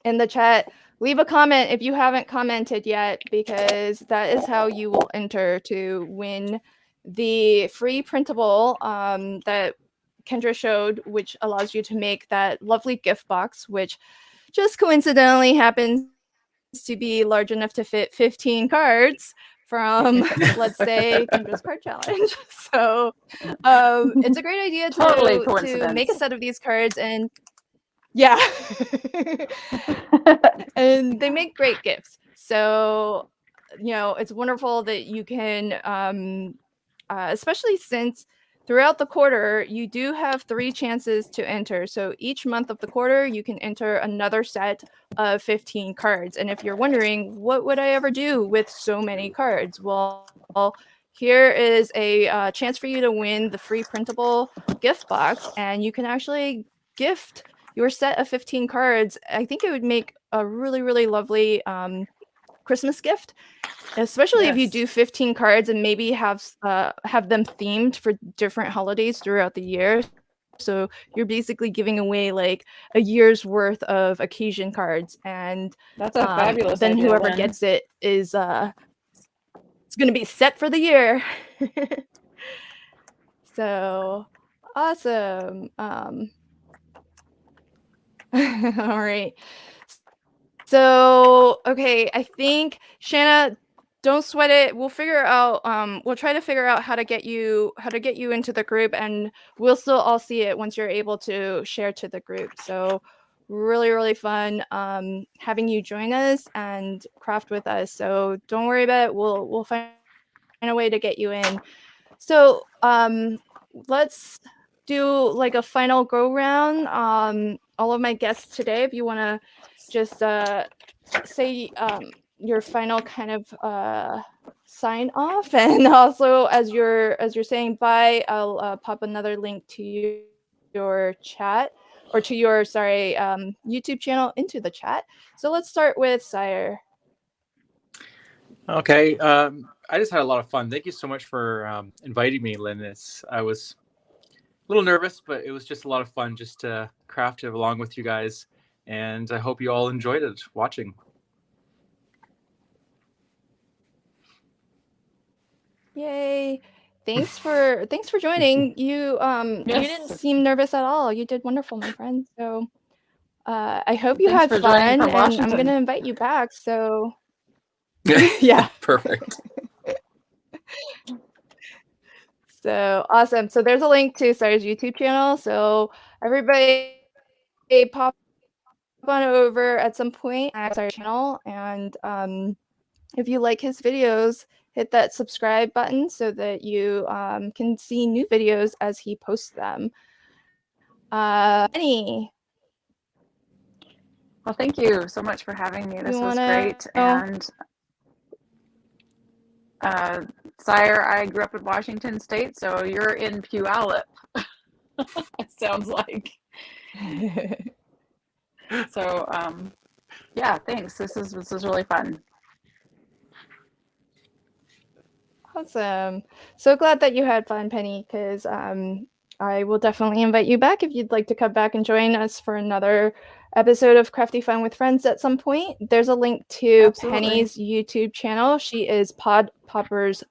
the chat, leave a comment if you haven't commented yet, because that is how you will enter to win the free printable that Kendra showed, which allows you to make that lovely gift box, which just coincidentally happens to be large enough to fit 15 cards from, let's say, Kendra's Card Challenge. So it's a great idea to make a set of these cards, and yeah. And they make great gifts. So, it's wonderful that you can, especially since throughout the quarter, you do have 3 chances to enter. So each month of the quarter, you can enter another set of 15 cards. And if you're wondering, what would I ever do with so many cards? Well, here is a chance for you to win the free printable gift box, and you can actually gift your set of 15 cards. I think it would make a really, really lovely Christmas gift, especially if you
Yes.
do 15 cards and maybe have them themed for different holidays throughout the year. So you're basically giving away like a year's worth of occasion cards, and
That's a fabulous
then
idea,
whoever
Lynn.
gets it is it's going to be set for the year. So awesome. All right. So, okay, I think Shanna, don't sweat it. We'll figure out we'll try to figure out how to get you into the group, and we'll still all see it once you're able to share to the group. So, really, really fun having you join us and craft with us. So, don't worry about it. We'll find a way to get you in. So, let's do like a final go round. All of my guests today, if you want to just say your final kind of sign off, and also as you're saying bye, I'll pop another link to your chat, or to your YouTube channel into the chat. So let's start with Sire.
Okay. I just had a lot of fun. Thank you so much for inviting me, Lynn. I was a little nervous, but it was just a lot of fun just to craft it along with you guys. And I hope you all enjoyed it watching.
Yay. Thanks for joining. You you
Yes.
didn't seem nervous at all. You did wonderful, my friend. So I hope you
Thanks
had
for joining
fun,
from
and I'm
Washington.
going to invite you back. So yeah.
Perfect.
So awesome. So there's a link to Sire's YouTube channel. So everybody pop on over at some point at Sire's channel, and if you like his videos, hit that subscribe button so that you can see new videos as he posts them. Penny,
Well, thank you so much for having me. This
you
was
wanna?
great. And Sire, I grew up in Washington State, so you're in Puyallup. It sounds like. So yeah, thanks. This is really fun.
Awesome. So glad that you had fun, Penny, because I will definitely invite you back if you'd like to come back and join us for another episode of Crafty Fun with Friends at some point. There's a link to
Absolutely.
Penny's YouTube channel. She is Pod Popper's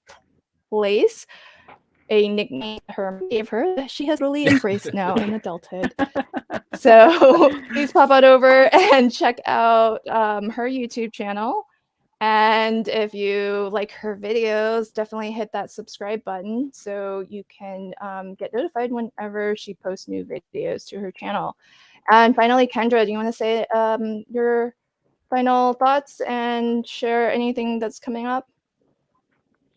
Place, a nickname her gave her that she has really embraced now in adulthood. So please pop on over and check out her YouTube channel. And if you like her videos, definitely hit that subscribe button so you can get notified whenever she posts new videos to her channel. And finally, Kendra, do you want to say your final thoughts and share anything that's coming up?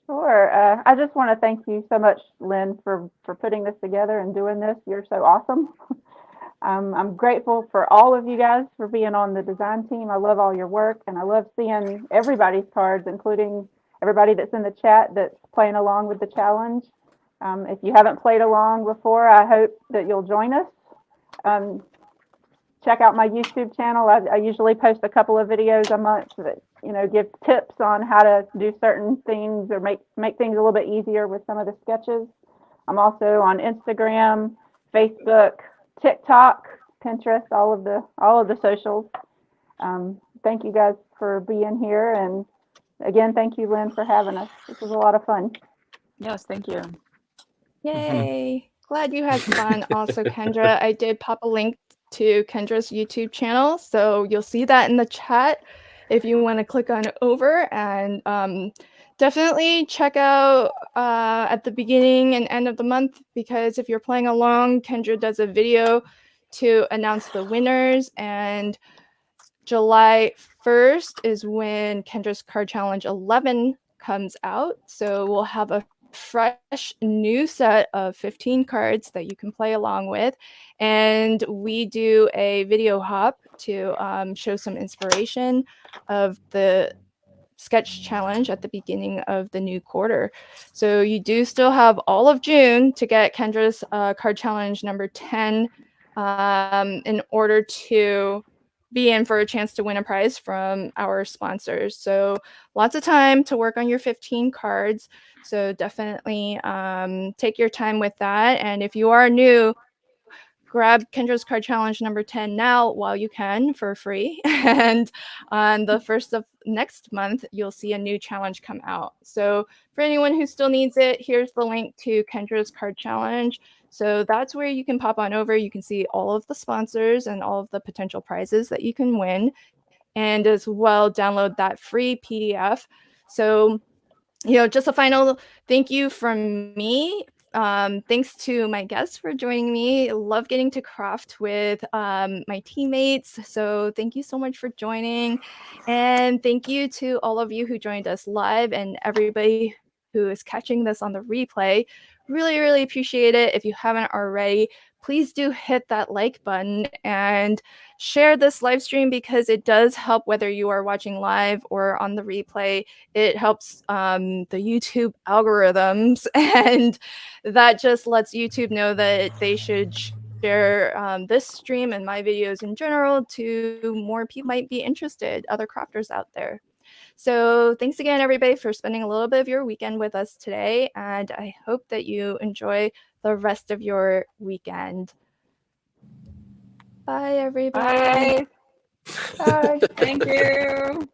Sure. I just want to thank you so much, Lynn, for putting this together and doing this. You're so awesome. I'm grateful for all of you guys for being on the design team. I love all your work, and I love seeing everybody's cards, including everybody that's in the chat that's playing along with the challenge. If you haven't played along before, I hope that you'll join us. Check out my YouTube channel. I usually post a couple of videos a month that give tips on how to do certain things or make things a little bit easier with some of the sketches. I'm also on Instagram, Facebook, TikTok, Pinterest, all of the socials. Thank you guys for being here, and again, thank you, Lynn, for having us. This was a lot of fun.
Yes, thank you.
Yay. Glad you had fun. Also, Kendra, I did pop a link to Kendra's YouTube channel, so you'll see that in the chat if you want to click on over, and definitely check out at the beginning and end of the month, because if you're playing along, Kendra does a video to announce the winners, and July 1st is when Kendra's Card Challenge 11 comes out, so we'll have a fresh new set of 15 cards that you can play along with, and we do a video hop to show some inspiration of the sketch challenge at the beginning of the new quarter. So you do still have all of June to get Kendra's card challenge number 10 in order to be in for a chance to win a prize from our sponsors. So lots of time to work on your 15 cards. So definitely take your time with that. And if you are new, grab Kendra's Card Challenge number 10 now while you can for free. And on the 1st of next month, you'll see a new challenge come out. So for anyone who still needs it, here's the link to Kendra's Card Challenge. So that's where you can pop on over. You can see all of the sponsors and all of the potential prizes that you can win. And as well, download that free PDF. So, just a final thank you from me. Thanks to my guests for joining me. Love getting to craft with my teammates. So thank you so much for joining. And thank you to all of you who joined us live and everybody who is catching this on the replay. Really, really appreciate it. If you haven't already, please do hit that like button and share this live stream because it does help whether you are watching live or on the replay. It helps the YouTube algorithms, and that just lets YouTube know that they should share this stream and my videos in general to more people might be interested, other crafters out there. So thanks again, everybody, for spending a little bit of your weekend with us today, and I hope that you enjoy the rest of your weekend. Bye, everybody.
Bye.
Bye.
Thank you.